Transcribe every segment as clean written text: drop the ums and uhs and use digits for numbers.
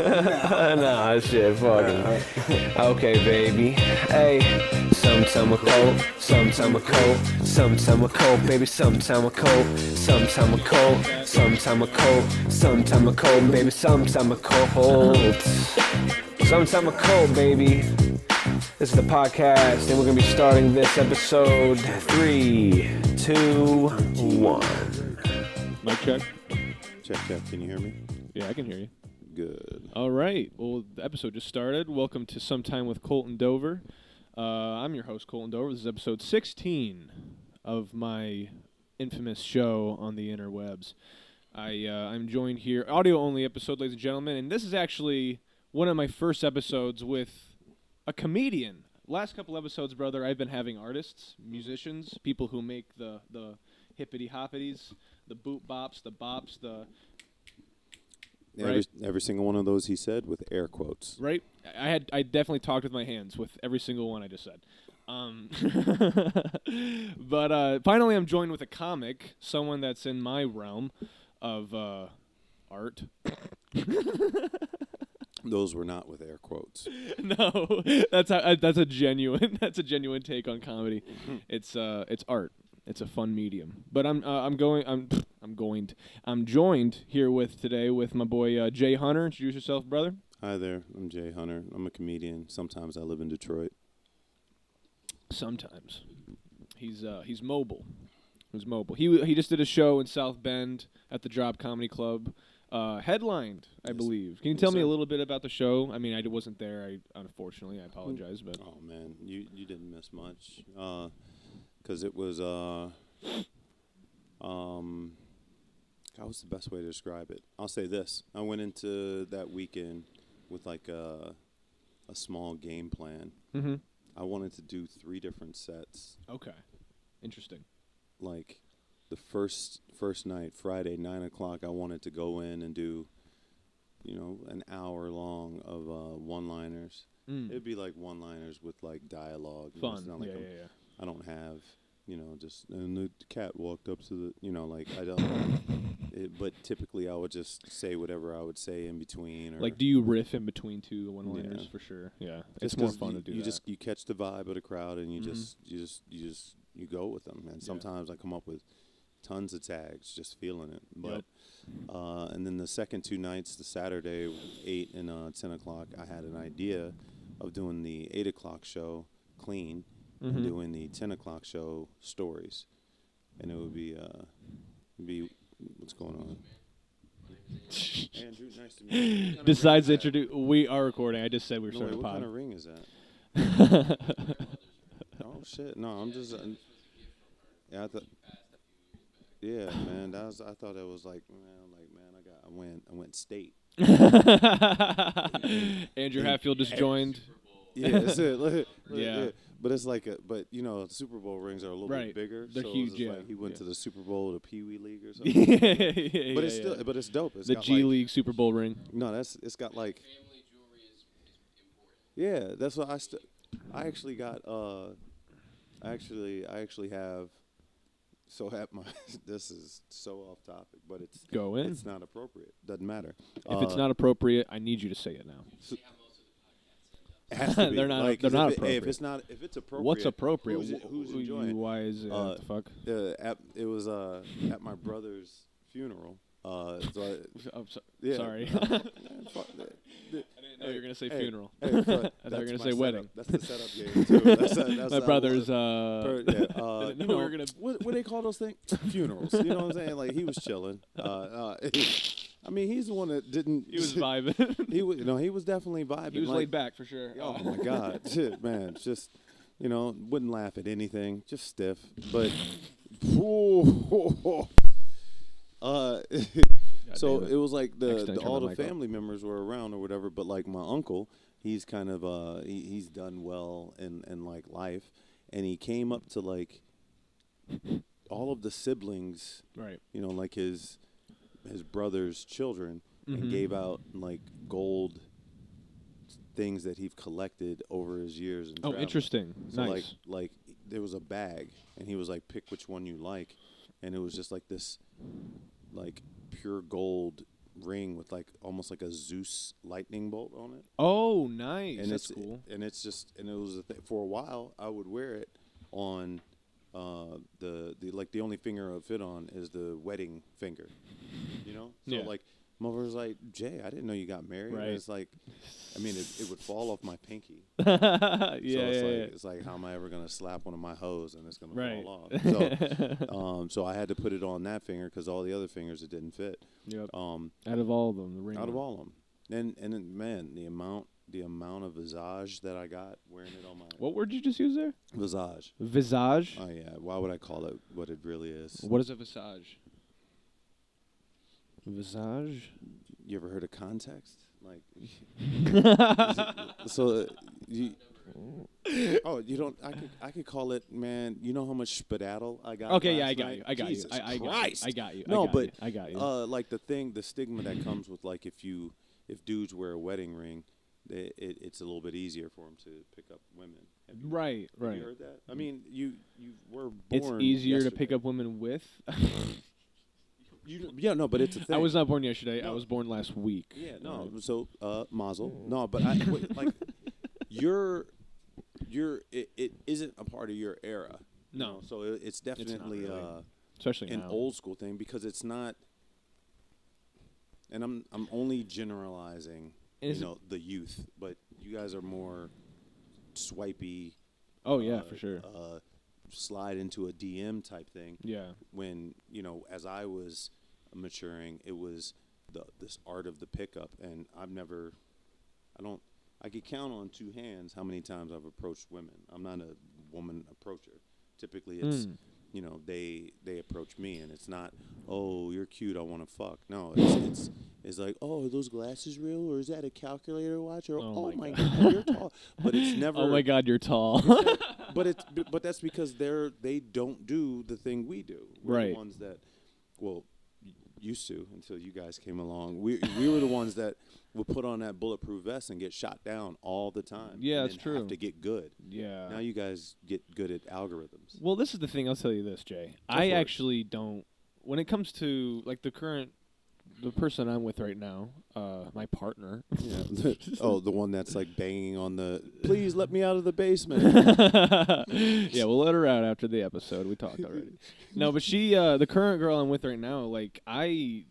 Nah, shit, fucking. Okay, baby. Hey, sometime I'm cold, sometime I'm cold, sometime I'm cold, baby, sometime I'm cold, sometime I'm cold, sometime I'm cold, sometime I'm cold, baby, sometime I'm cold. Sometime I'm cold, baby. This is the podcast, and we're gonna be starting this episode 3, 2, 1. Mic check. Check. Can you hear me? Yeah, I can hear you. Good. All right. Well, the episode just started. Welcome to Sometime with Koleton Dover. I'm your host, Koleton Dover. This is episode 16 of my infamous show on the interwebs. I'm joined here, audio-only episode, ladies and gentlemen, and this is actually one of my first episodes with a comedian. Last couple episodes, brother, I've been having artists, musicians, people who make the hippity-hoppities, the boop bops, the bops, the... Right. Every single one of those he said with air quotes. Right. I definitely talked with my hands with every single one I just said. But finally I'm joined with a comic, someone that's in my realm of art. Those were not with air quotes. No, that's a genuine take on comedy. It's art. It's a fun medium. But I'm joined here today with my boy Jay Hunter. Introduce yourself, brother. Hi there. I'm Jay Hunter. I'm a comedian. Sometimes I live in Detroit. Sometimes. He's mobile. He's mobile. He just did a show in South Bend at the Drop Comedy Club. Headlined, I believe. Can you tell me a little bit about the show? I mean, I wasn't there. Unfortunately, I apologize. But oh man, you didn't miss much. Because it was what's the best way to describe it? I'll say this. I went into that weekend with like a small game plan. Mm-hmm. I wanted to do 3 different sets. Okay. Interesting. Like the first night, Friday, 9 o'clock, I wanted to go in and do, an hour long of one-liners. It'd be like one-liners with like dialogue. Fun. It's not like Yeah. I don't have, and the cat walked up to the, I don't. But typically I would just say whatever I would say in between. Or Like, do you riff in between 2 one-liners? Yeah. For sure. Yeah. It's more fun to do that. You catch the vibe of the crowd and you go with them. And sometimes I come up with tons of tags, just feeling it. But and then the second 2 nights, the Saturday, 8 and 10 o'clock, I had an idea of doing the 8 o'clock show clean. And doing the 10 o'clock show stories, and it would be what's going on? Andrew, nice to meet you. Besides introduce, we are recording. I just said we were starting a what pod. kind of ring is that? Oh shit! No, I'm just. Yeah, man. I thought it was like, I went state. Andrew Hatfield just joined. Yeah, that's it. Yeah. But it's like Super Bowl rings are a little bit bigger. They're so huge. It's like he went to the Super Bowl, the Pee Wee League or something. But it's dope. It's the got G League Super Bowl ring. No, it's got like family jewelry is important. yeah. That's what I actually got. I actually have. So at my this is so off topic, but it's not appropriate. Doesn't matter. If it's not appropriate, I need you to say it now. It has to be. They're not. Like, they're not appropriate. appropriate. If it's appropriate, What's appropriate? Who's enjoying? Why is it? What the fuck? It was at my brother's funeral. Sorry. I didn't know you were gonna say funeral. I thought you were gonna say wedding. That's the setup game too. That's my brother's. I didn't know we were gonna. What do they call those things? Funerals. You know what I'm saying? Like he was chilling. I mean, he's the one that didn't. He was vibing. He was definitely vibing. He was like, laid back for sure. Oh my God, shit, man, just wouldn't laugh at anything, just stiff. But so it was like all the family members were around or whatever. But like my uncle, he's kind of he's done well in like life, and he came up to like all of the siblings, right? Like his brother's children, and gave out like gold things that he've collected over his years. And traveling. Interesting. So nice. like there was a bag, and he was like, pick which one you like, and it was just like this, like pure gold ring with like almost like a Zeus lightning bolt on it. Oh, nice. And That's it's cool. And it's just, and it was for a while I would wear it on the only finger I would fit on is the wedding finger, you know. So Yeah. like mother was like, Jay, I didn't know you got married. Right. And it's like, I mean, it would fall off my pinky. Yeah, It's like, how am I ever gonna slap one of my hoes and it's gonna Right. fall off? So, so I had to put it on that finger because all the other fingers it didn't fit. Yep. Out Out of all of them, the ring. of all of them, and then, man, the amount of visage that I got wearing it on my What word did you just use there? visage. Visage. Oh yeah, why would I call it what it really is? What is a visage? Visage. You ever heard of context? Like, so you. Oh, you don't. I could call it, man. You know how much spadattle I got. Okay, yeah, last I got night? you. I got Jesus you. I Christ. got you. No, but I got you. like the stigma that comes with like if dudes wear a wedding ring, it's a little bit easier for them to pick up women. Have you Right. heard that? I mean, you were born. It's easier to yesterday. pick up women with. Yeah, no, but it's a thing. I was not born yesterday. I No. was born last week. Yeah, no. So, mazel. No, but like it isn't a part of your era. you No. know? So it's definitely really. Especially an now. old school thing because it's not. And I'm only generalizing, Is the youth, but you guys are more swipey. Oh yeah, for sure. Slide into a DM type thing. Yeah. When as I was maturing, it was this art of the pickup, and I could count on two hands how many times I've approached women. I'm not a woman approacher. Typically, it's they approach me, and it's not, oh, you're cute, I want to fuck. No, it's like, oh, are those glasses real, or is that a calculator watch, or Oh my God, you're tall. But it's never. Oh my God, you're tall. But that's because they don't do the thing we do. We're Right. the ones that, used to until you guys came along. We were the ones that would put on that bulletproof vest and get shot down all the time. Yeah, and that's then true. Have to get good. Yeah. Now you guys get good at algorithms. Well, this is the thing. I'll tell you this, Jay. Go I for it. actually don't. When it comes to like the person I'm with right now, my partner. Yeah. The one that's like banging on the. Please let me out of the basement. Yeah, we'll let her out after the episode. We talked already. No, but she, the current girl I'm with right now, like I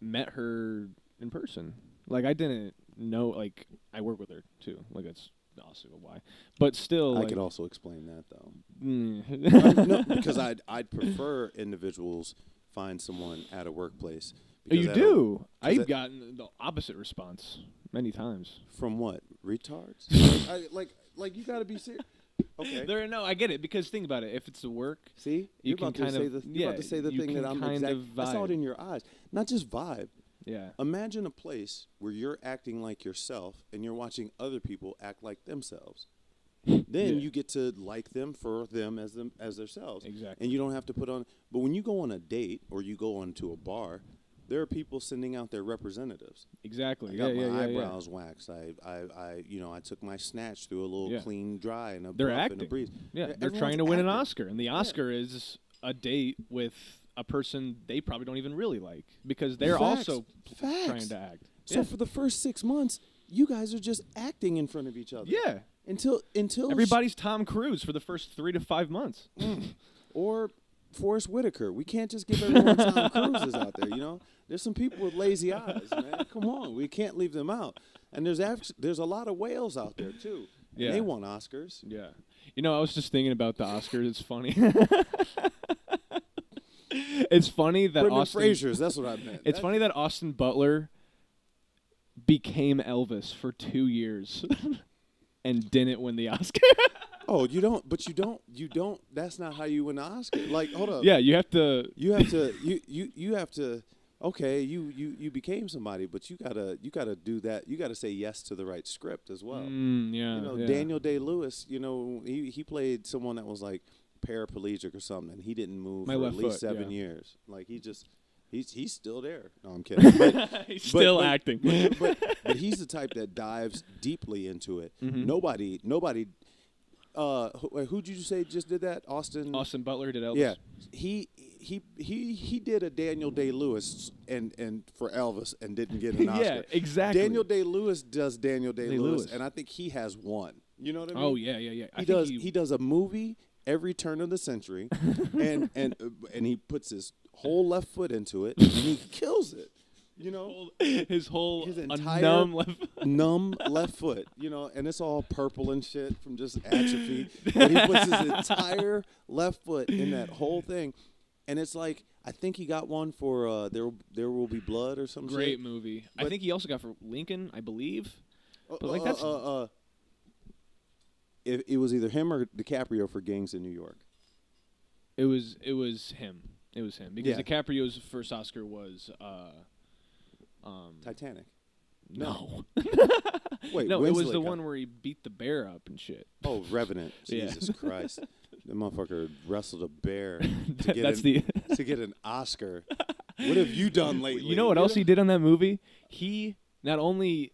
met her in person. Like I didn't know. Like I work with her too. Like that's also why. But still, I like, could also explain that though. Mm. No, because I'd prefer individuals find someone at a workplace. Oh, because you I don't- do? 'cause I've gotten the opposite response many times. From what? Retards? like you got to be serious. Okay. I get it because think about it. If it's a work, See, you you're can about to kind say of- the you're about yeah, to say the you thing can that I'm kind of I saw it vibe. in your eyes. Not just vibe. yeah, Imagine a place where you're acting like yourself and you're watching other people act like themselves. Then Yeah. you get to like them for them as themselves. Exactly. And you don't have to put on. But when you go on a date or you go onto a bar, there are people sending out their representatives. exactly. I got yeah, my yeah, eyebrows waxed. I took my snatch through a little Yeah. clean dry and a They're buff and a acting. breeze. Yeah, they're Everyone's trying to win an acting. Oscar, and the Oscar is a date with a person they probably don't even really like because they're Facts. also Facts. trying to act. So for the first 6 months, you guys are just acting in front of each other. Yeah, Until everybody's Tom Cruise for the first 3 to 5 months. or Forrest Whitaker. We can't just give everyone Tom Cruises out there. There's some people with lazy eyes, man. Come on, we can't leave them out. And there's a lot of whales out there too. And Yeah. they won Oscars. Yeah. I was just thinking about the Oscars. It's funny. It's funny that Brendan Austin. Fraser's. That's what I meant. It's funny that Austin Butler became Elvis for 2 years and didn't win the Oscar. Oh, you don't. But you don't. That's not how you win an Oscar. Like, hold up. Yeah, you have to. You have to. You have to. Okay, you became somebody, but you gotta do that. You gotta say yes to the right script as well. Yeah, yeah. Daniel Day-Lewis. He played someone that was like paraplegic or something, and he didn't move My for at left least foot, 7 yeah. years. Like he's still there. No, I'm kidding. But, He's still acting. but he's the type that dives deeply into it. Mm-hmm. Nobody. Who'd you say just did that? Austin Butler did Elvis. Yeah, he did a Daniel Day-Lewis and for Elvis and didn't get an Oscar. Yeah, exactly. Daniel Day-Lewis does Daniel Day-Lewis, and I think he has one. You know what I mean? Oh yeah. He does a movie every turn of the century, and he puts his whole left foot into it, and he kills it. You know, his entire numb left foot. You know, and it's all purple and shit from just atrophy. But he puts his entire left foot in that whole thing, and it's like I think he got one for There Will Be Blood or some great shit. movie. But I think he also got for Lincoln, I believe. But like that's it was either him or DiCaprio for Gangs in New York. It was him. It was him because Yeah. DiCaprio's first Oscar was Titanic. No. Wait, no, it was Winslet the got- one where he beat the bear up and shit. Oh, Revenant. Yeah. Jesus Christ. That motherfucker wrestled a bear to get That's to get an Oscar. What have you done lately? You know what else he did on that movie? He not only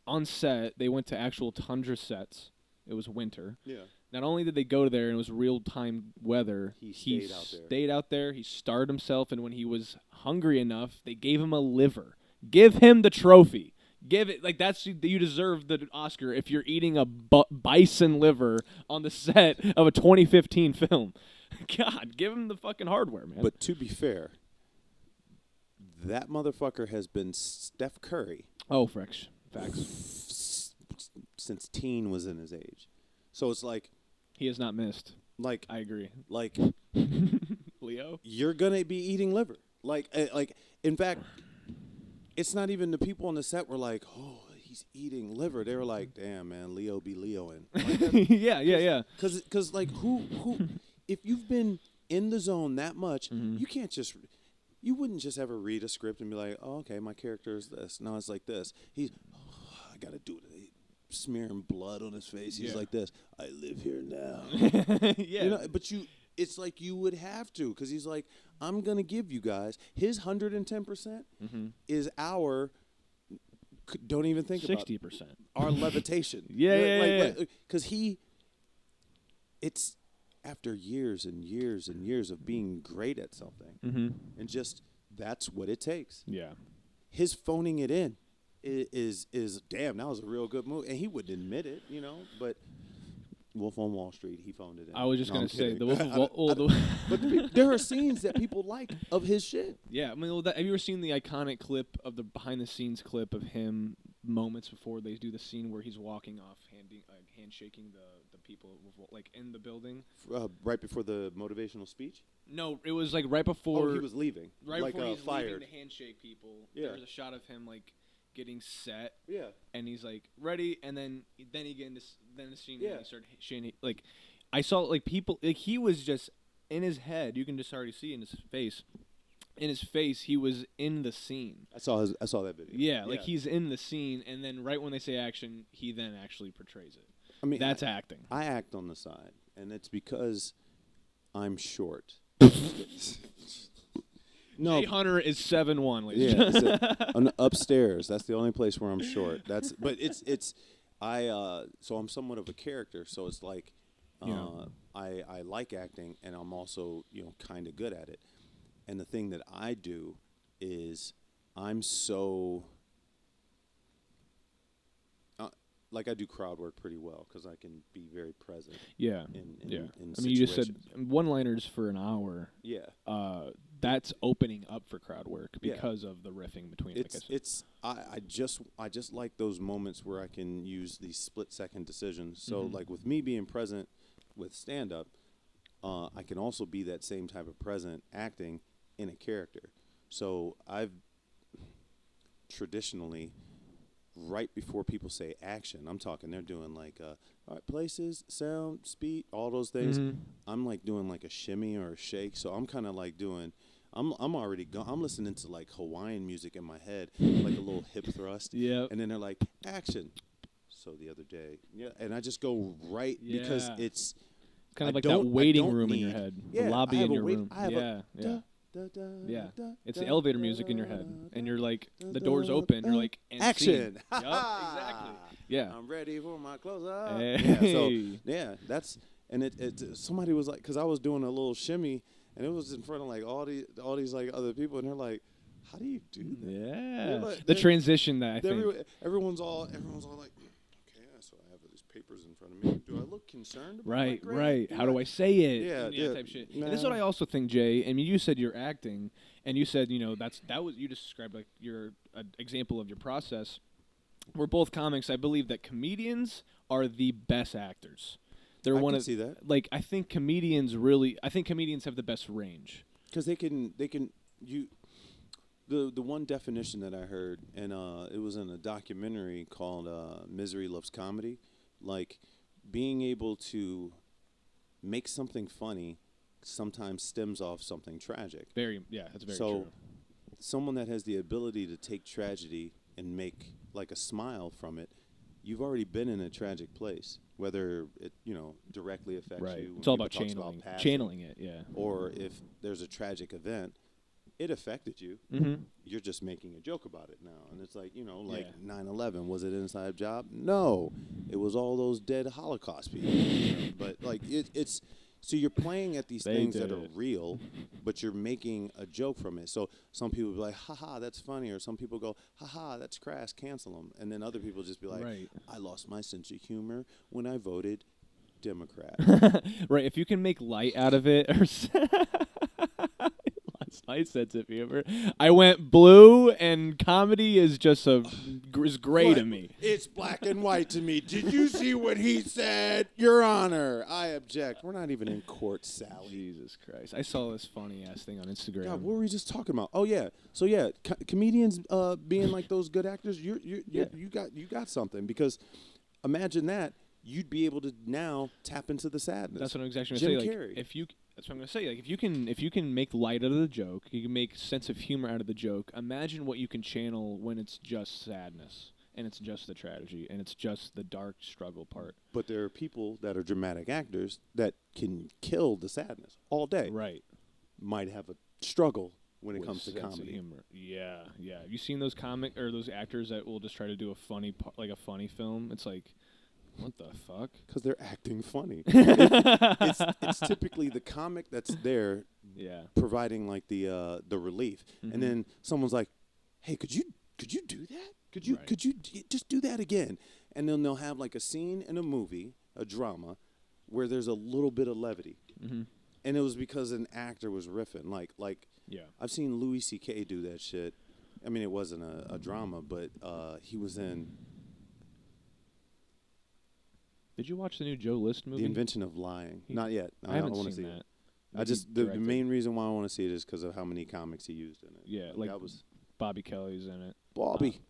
on set, they went to actual tundra sets. It was winter. Yeah. Not only did they go there and it was real-time weather, He stayed out there. stayed out there. He starved himself, and when he was hungry enough, they gave him a liver. Give him the trophy. Give it you deserve the Oscar if you're eating a bison liver on the set of a 2015 film. God, give him the fucking hardware, man. But to be fair, that motherfucker has been Steph Curry oh, facts. since teen was in his age. So it's like He has not missed. like I agree. like Leo? you're gonna be eating liver. Like in fact, it's not even the people on the set were like, oh, he's eating liver. They were like, damn, man, Leo be Leoing. Like yeah. Because like who if you've been in the zone that much, Mm-hmm. you wouldn't just ever read a script and be like, oh, okay, my character is this. No, it's like this. I gotta do it. Smearing blood on his face. He's Yeah. like this. I live here now. Yeah. You know, but it's like you would have to, because he's like, I'm gonna give you guys his 110% is our. Don't even think about 60%. our levitation. Yeah. Because it's after years and years and years of being great at something, and just that's what it takes. Yeah. His phoning it in is damn. That was a real good move, and he wouldn't admit it, you know. But Wolf on Wall Street, he phoned it in. I was just No, gonna I'm say kidding. the Wolf of Wall. But there are scenes that people like of his shit. Yeah, I mean, have you ever seen the iconic clip of the behind-the-scenes clip of him moments before they do the scene where he's walking off, handshaking the people like in the building? Right before the motivational speech. No, it was like right before. Oh, he was leaving. right like, before he's fired. leaving to handshake people. Yeah. There's a shot of him like getting set, Yeah. and he's like ready, and then he get into the scene, Yeah. and he started shaking. Like, I saw like people, like he was just in his head. You can just already see in his face. In his face, he was in the scene. I saw that video. Yeah, like he's in the scene, and then right when they say action, he then actually portrays it. I mean, That's acting. I act on the side, and it's because I'm short. No, Jay Hunter is 7'1", ladies. yeah, I'm upstairs. That's the only place where I'm short. So I'm somewhat of a character. So it's like, I like acting, and I'm also kind of good at it. And the thing that I do is I'm so like I do crowd work pretty well because I can be very present. Yeah, in I mean, you just said situations. one-liners for an hour. Yeah. That's opening up for crowd work Yeah. because of the riffing between. I just like those moments where I can use these split-second decisions. So like with me being present with stand-up, I can also be that same type of present acting in a character. So I've traditionally, right before people say action, I'm talking they're doing like all right, places, sound, speed, all those things. I'm like doing like a shimmy or a shake. So I'm kind of like doing I'm already I'm listening to like Hawaiian music in my head, like a little hip thrust. Yeah. And then they're like action. So the other day, and I just go right because it's kind of I like that don't- I waiting don't room in your need- head, yeah, the lobby I have in a your wait- room. I have Yeah. Da, Yeah, it's the elevator music in your head, and you're like, the door's open, you're like, and action. Yup, exactly. Yeah. I'm ready for my close-up. Hey. Yeah, so that's and it somebody was like, because I was doing a little shimmy, and it was in front of like all these like other people, and they're like, how do you do that? Yeah, like, the transition that I think. Everyone's all like, okay, so I have these papers in front of me. Do I look concerned about Right, my grade? right. How do I say it? Yeah, type shit. nah. And this is what I also think, Jay. I mean, you said you're acting, and you said that was you just described like your example of your process. We're both comics. I believe that comedians are the best actors. They're I one can of see that. like I think comedians have the best range. Because they can the one definition that I heard, and it was in a documentary called Misery Loves Comedy, like being able to make something funny sometimes stems off something tragic. That's very so true. Someone that has the ability to take tragedy and make like a smile from it, you've already been in a tragic place, whether it directly affects Right. you. It's all about channeling it, yeah. Or if there's a tragic event, it affected you. Mm-hmm. You're just making a joke about it now. And it's like, 9/11, was it an inside job? No. It was all those dead Holocaust people. But like it's so you're playing at these things that are real, but you're making a joke from it. So some people be like, haha, that's funny. Or some people go, haha, that's crass, cancel them. And then other people just be like, I lost my sense of humor when I voted Democrat. Right. If you can make light out of it or my sense of humor. I went blue, and comedy is just is gray to me. It's black and white to me. Did you see what he said? Your Honor, I object. We're not even in court, Sally. Jesus Christ! I saw this funny ass thing on Instagram. God, what were we just talking about? Oh yeah. So yeah, comedians being like those good actors, you got something, because imagine that. You'd be able to now tap into the sadness. That's what I'm exactly Jim going to say. Carrey. That's what I'm going to say. Like, if you can make light out of the joke, you can make sense of humor out of the joke. Imagine what you can channel when it's just sadness, and it's just the tragedy, and it's just the dark struggle part. But there are people that are dramatic actors that can kill the sadness all day. Right. Might have a struggle when it With comes to sense of comedy. humor. Yeah. Have you seen those those actors that will just try to do a funny film? It's like, what the fuck? Because they're acting funny. it's typically the comic that's there, providing like the relief, and then someone's like, "Hey, could you do that? Could you just do that again?" And then they'll have like a scene in a movie, a drama, where there's a little bit of levity, and it was because an actor was riffing. Like I've seen Louis C.K. do that shit. I mean, it wasn't a drama, but he was in. Did you watch the new Joe List movie? The Invention of Lying. Not yet. I haven't want to seen see that. I just the main reason why I want to see it is because of how many comics he used in it. Yeah, like that was Bobby Kelly's in it. Bobby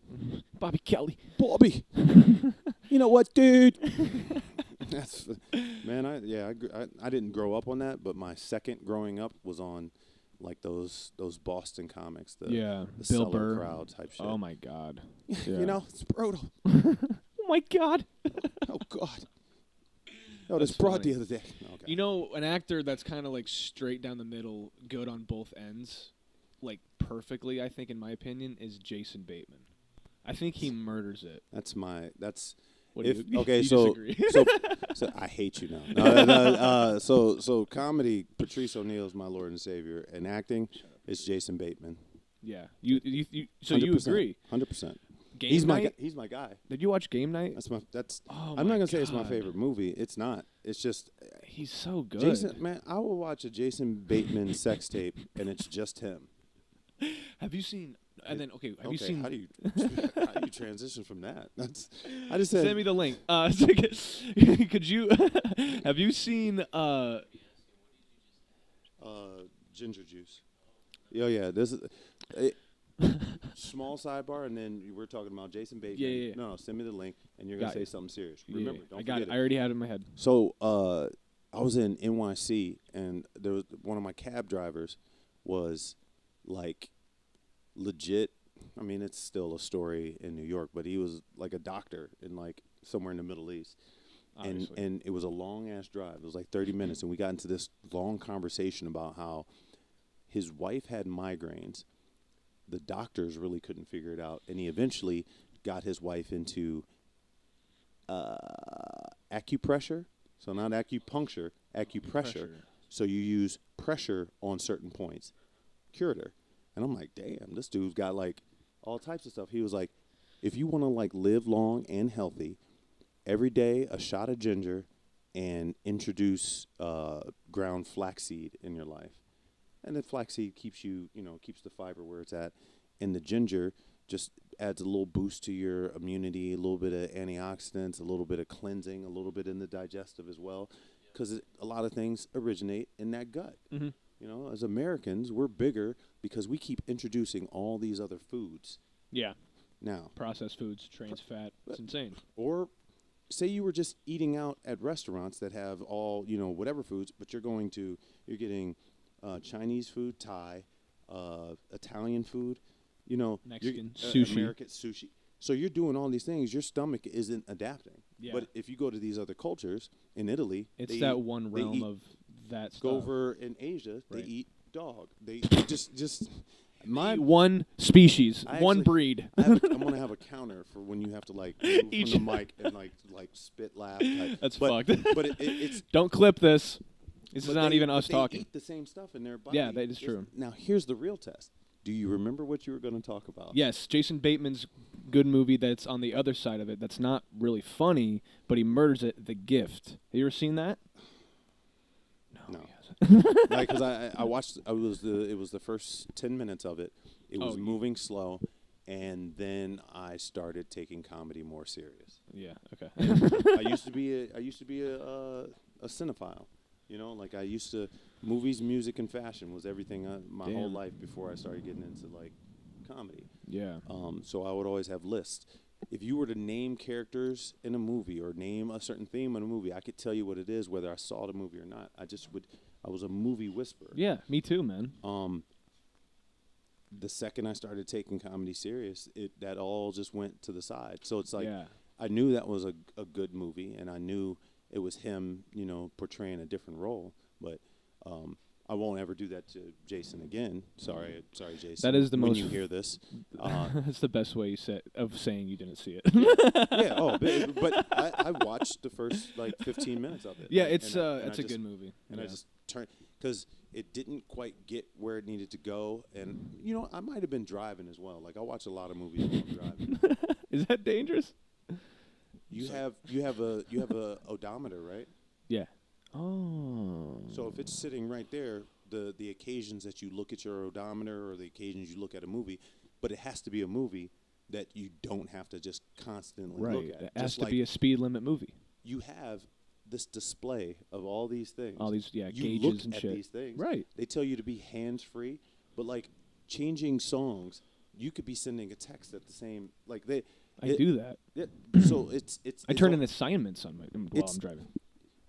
Kelly. Bobby. You know what, dude? That's man. I didn't grow up on that, but my second growing up was on like those Boston comics. The Bill cellar Burr crowd type shit. Oh my God. You know, it's brutal. Oh my God. Oh God. Oh, this brought the other day. Okay. You know, an actor that's kind of like straight down the middle, good on both ends, like perfectly, I think, in my opinion, is Jason Bateman. I think he murders it. What do you disagree? so I hate you now. So comedy, Patrice O'Neal's my Lord and Savior, and acting is Jason Bateman. Yeah. So you agree? 100%. He's my guy. Did you watch Game Night? I'm not gonna say it's my favorite movie. It's not. It's just he's so good. Jason, man, I will watch a Jason Bateman sex tape and it's just him. Have you seen? And then have you seen? How do you transition from that? I just said send me the link. Could you? Have you seen? Ginger juice. Yeah. This is. Small sidebar, and then we're talking about Jason Bateman. Yeah. No, send me the link, and you're going to say something serious. Remember, don't I got forget it. I already had it in my head. So I was in NYC, and there was one of my cab drivers was, like, legit. I mean, it's still a story in New York, but he was, like, a doctor in, like, somewhere in the Middle East. And it was a long-ass drive. It was, like, 30 minutes, and we got into this long conversation about how His wife had migraines. The doctors really couldn't figure it out, and he eventually got his wife into acupressure. So not acupuncture, acupressure. So you use pressure on certain points. Cured her. And I'm like, damn, this dude's got like all types of stuff. He was like, if you want to like live long and healthy, every day a shot of ginger and introduce ground flaxseed in your life. And the flaxseed keeps keeps the fiber where it's at. And the ginger just adds a little boost to your immunity, a little bit of antioxidants, a little bit of cleansing, a little bit in the digestive as well. Because a lot of things originate in that gut. Mm-hmm. You know, as Americans, we're bigger because we keep introducing all these other foods. Yeah. Now. Processed foods, trans fat. It's insane. Or say you were just eating out at restaurants that have all, whatever foods, but you're getting Chinese food, Thai, Italian food, Mexican, sushi. American sushi. So you're doing all these things. Your stomach isn't adapting. Yeah. But if you go to these other cultures, in Italy, it's that one realm of that stuff. Go over in Asia, right. They eat dog. They just my one species, one breed. I'm gonna have a counter for when you have to like move from the mic and like spit laugh. That's fucked. But it's don't clip this. This is not even us they talking. Eat the same stuff in their body. Yeah, that is true. Now here's the real test. Do you remember what you were going to talk about? Yes, Jason Bateman's good movie that's on the other side of it. That's not really funny, but he murders it. The Gift. Have you ever seen that? No. Because I watched. It was the first 10 minutes of it. It was moving slow, and then I started taking comedy more serious. Yeah. Okay. I used to be a cinephile. Like I used to, movies, music, and fashion was everything my whole life before I started getting into like comedy. Yeah. So I would always have lists. If you were to name characters in a movie or name a certain theme in a movie, I could tell you what it is, whether I saw the movie or not. I was a movie whisperer. Yeah, me too, man. The second I started taking comedy serious, that all just went to the side. So it's like I knew that was a good movie, and I knew it was him, portraying a different role. But I won't ever do that to Jason again. Sorry, Jason. That is the when most. You hear this, that's the best way of saying you didn't see it. Yeah. Oh, but I watched the first like 15 minutes of it. Yeah, it's a good movie. And I just turned because it didn't quite get where it needed to go, and I might have been driving as well. Like I watch a lot of movies while I'm driving. Is that dangerous? You have a odometer, right? Yeah. Oh. So if it's sitting right there, the occasions that you look at your odometer or the occasions you look at a movie, but it has to be a movie that you don't have to just constantly look at. It has to be a speed limit movie. You have this display of all these things. All these you gauges look and at shit. These things. Right. They tell you to be hands-free, but like changing songs, you could be sending a text at the same I do that. So it's I turn in assignments on while I'm driving.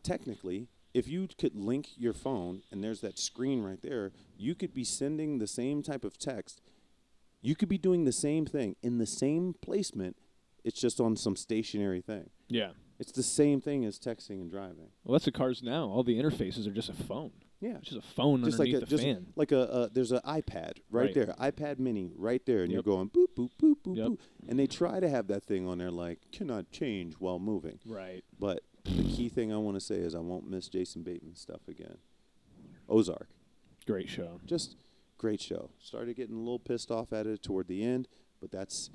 Technically, if you could link your phone and there's that screen right there, you could be sending the same type of text. You could be doing the same thing in the same placement. It's just on some stationary thing. Yeah. It's the same thing as texting and driving. Well, that's the cars now. All the interfaces are just a phone. Yeah. It's just a phone just underneath like the fan. Like there's an iPad right there, iPad mini right there, and Yep. you're going boop, boop, boop, boop, Yep. boop. And they try to have that thing on there like, cannot change while moving. Right. But the key thing I want to say is I won't miss Jason Bateman stuff again. Ozark. Great show. Just great show. Started getting a little pissed off at it toward the end, but that's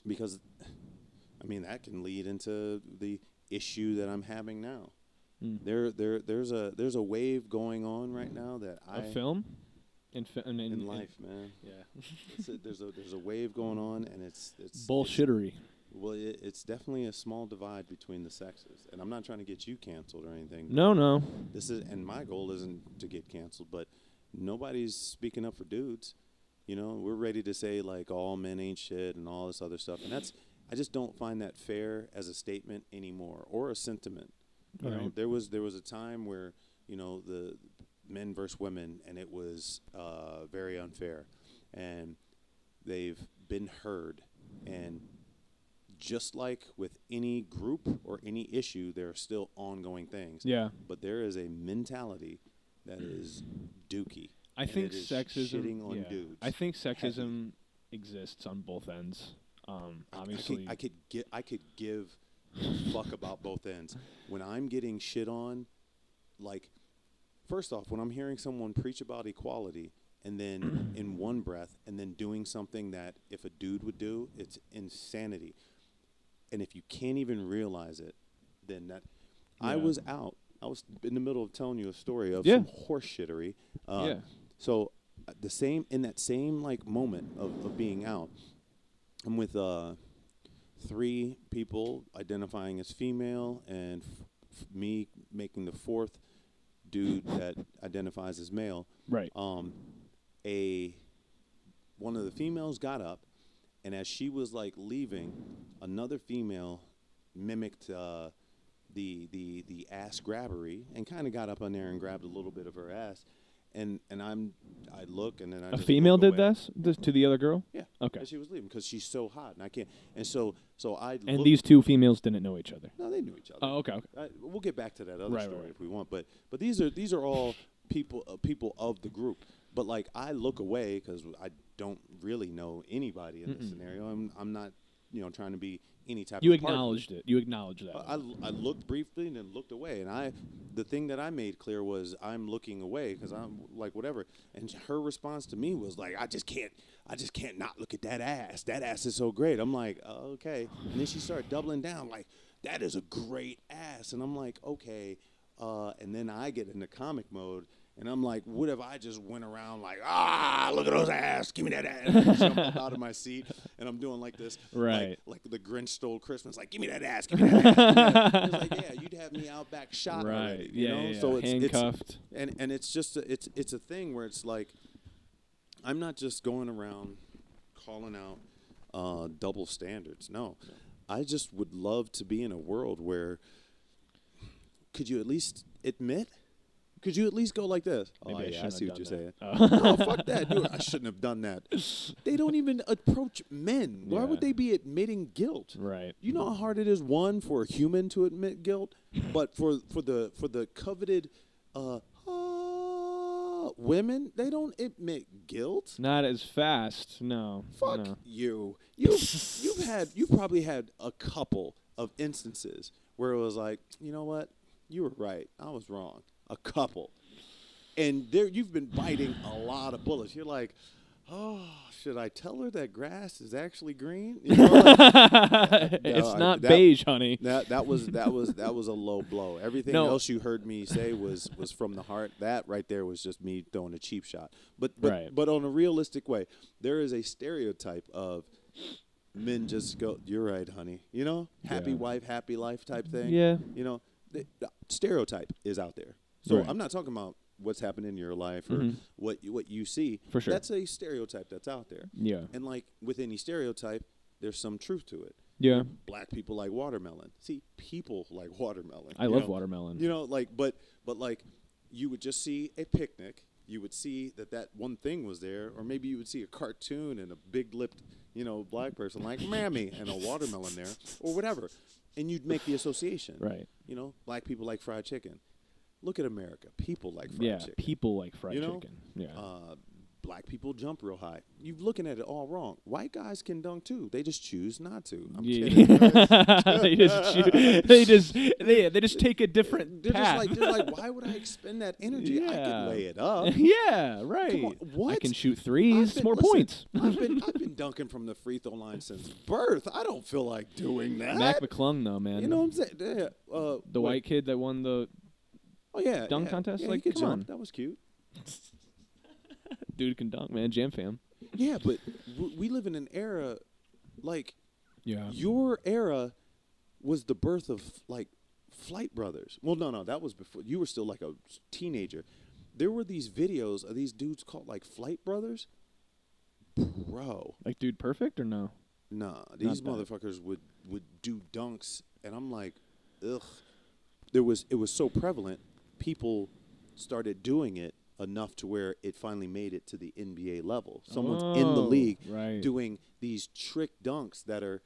because, that can lead into the issue that I'm having now. Mm. There's a wave going on right now that A film? In life, man. Yeah. There's a wave going on, and it's bullshittery. It's definitely a small divide between the sexes, and I'm not trying to get you canceled or anything. No. And my goal isn't to get canceled, but nobody's speaking up for dudes. We're ready to say like all men ain't shit and all this other stuff, and I just don't find that fair as a statement anymore or a sentiment. There was a time where the men versus women, and it was very unfair, and they've been heard. And just like with any group or any issue, there are still ongoing things. Yeah. But there is a mentality that is dookie. I and think it is sexism. shitting on Yeah, dudes. I think sexism exists on both ends. Obviously, I could give a fuck about both ends. When I'm getting shit on, like, first off, when I'm hearing someone preach about equality and then in one breath and then doing something that if a dude would do, it's insanity. And if you can't even realize it, then that I was in the middle of telling you a story of some horse shittery. So in that same like moment of being out, I'm with 3 people identifying as female and me making the 4th dude that identifies as male. right. One of the females got up, and as she was like leaving, another female mimicked the ass grabbery and kind of got up on there and grabbed a little bit of her ass. And I look, and then I A just female look did away. this to the other girl. Yeah. Okay. As she was leaving, because she's so hot, and I can't. And so I. And looked- these 2 females didn't know each other. No, they knew each other. Oh, okay. We'll get back to that other Right, story right. if we want, but these are all people of the group. But like I look away because I don't really know anybody in this scenario. I'm not trying to be any type. You of partner. acknowledged it. You acknowledged that. I looked briefly and then looked away, and the thing that I made clear was I'm looking away because I'm like whatever. And her response to me was like, I just can't not look at that ass. That ass is so great. I'm like, oh, okay. And then she started doubling down like, that is a great ass. And I'm like, okay. And then I get into comic mode. And I'm like, what if I just went around like, look at those ass, give me that ass. And I jump up out of my seat, and I'm doing like this. Right. Like the Grinch stole Christmas, like, give me that ass, give me that ass. It's like, yeah, you'd have me out back shot right. already. Yeah, You know? yeah. So it's handcuffed. and it's just it's a thing where it's like, I'm not just going around calling out double standards. No. I just would love to be in a world where could you at least admit? Could you at least go like this? Maybe I I shouldn't see have what you're done saying. No, fuck that, dude. I shouldn't have done that. They don't even approach men. Why would they be admitting guilt? Right. You know how hard it is, one, for a human to admit guilt, but for the coveted women, they don't admit guilt. Not as fast. No. Fuck no. you. You've probably had a couple of instances where it was like, you know what? You were right. I was wrong. A couple. And there you've been biting a lot of bullets. You're like, oh, should I tell her that grass is actually green? You know, like, It's not beige, honey. That was a low blow. Everything No. else you heard me say was from the heart. That right there was just me throwing a cheap shot. But Right. but on a realistic way, there is a stereotype of men just go, "You're right, honey." You know, happy Yeah. wife, happy life type thing. Yeah. You know, the stereotype is out there. So Right. I'm not talking about what's happening in your life or Mhm. what you see. For sure. That's a stereotype that's out there. Yeah. And like with any stereotype, there's some truth to it. Yeah. Black people like watermelon. See, people like watermelon. I you love know? watermelon. You know, like, but like, you would just see a picnic. You would see that one thing was there, or maybe you would see a cartoon and a big-lipped, black person like Mammy and a watermelon there, or whatever, and you'd make the association. Right. Black people like fried chicken. Look at America. People like fried chicken. People like fried You know? chicken. Yeah. Black people jump real high. You're looking at it all wrong. White guys can dunk too. They just choose not to. I'm kidding. they just take a different They're path. they're like, why would I expend that energy? I Yeah. could lay it up. Yeah, right. Come on, what? I can shoot threes, more listen, points. I've been dunking from the free throw line since birth. I don't feel like doing that. Mac McClung, though, man. You know what I'm saying? Yeah, the what? white kid that won the Oh yeah, dunk contest? Yeah, Like, he could come jump. on. That was cute. dude can dunk, man. Jam fam. Yeah, but we live in an era, like Yeah. your era was the birth of like Flight Brothers. Well, no, that was before. You were still like a teenager. There were these videos of these dudes called like Flight Brothers. Bro. Like Dude Perfect or no? Nah, these bad. motherfuckers would do dunks, and I'm like, ugh. It was so prevalent, people started doing it enough to where it finally made it to the NBA level. Someone's in the league right. doing these trick dunks that are,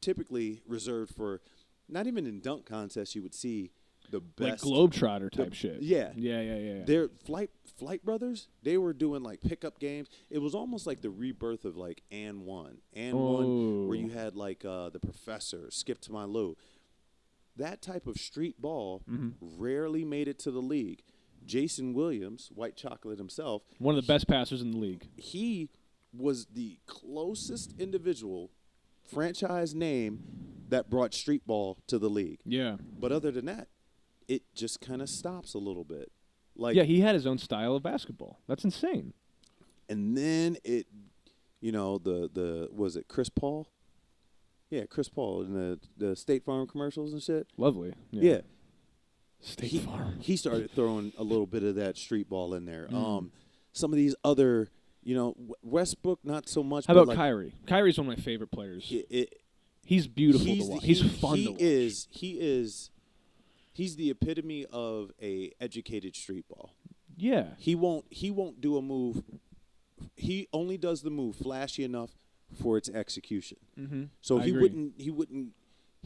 typically reserved for, not even in dunk contests you would see the best. Like Globetrotter type shit. Yeah. Yeah. Their Flight Brothers, they were doing like pickup games. It was almost like the rebirth of like And One, where you had like the Professor, Skip to My Lou. That type of street ball rarely made it to the league. Jason Williams, White Chocolate himself, one of the best passers in the league. He was the closest individual franchise name that brought street ball to the league. Yeah. But other than that, it just kind of stops a little bit. Like, yeah, he had his own style of basketball. That's insane. And then it, was it Chris Paul? Yeah, Chris Paul in the State Farm commercials and shit. Lovely. Yeah. State Farm. He started throwing a little bit of that street ball in there. Some of these other, Westbrook, not so much. How about Kyrie? Kyrie's one of my favorite players. He's beautiful to watch. He's fun to watch. He's the epitome of a educated street ball. Yeah. He won't do a move. He only does the move flashy enough for its execution. Mm-hmm. So he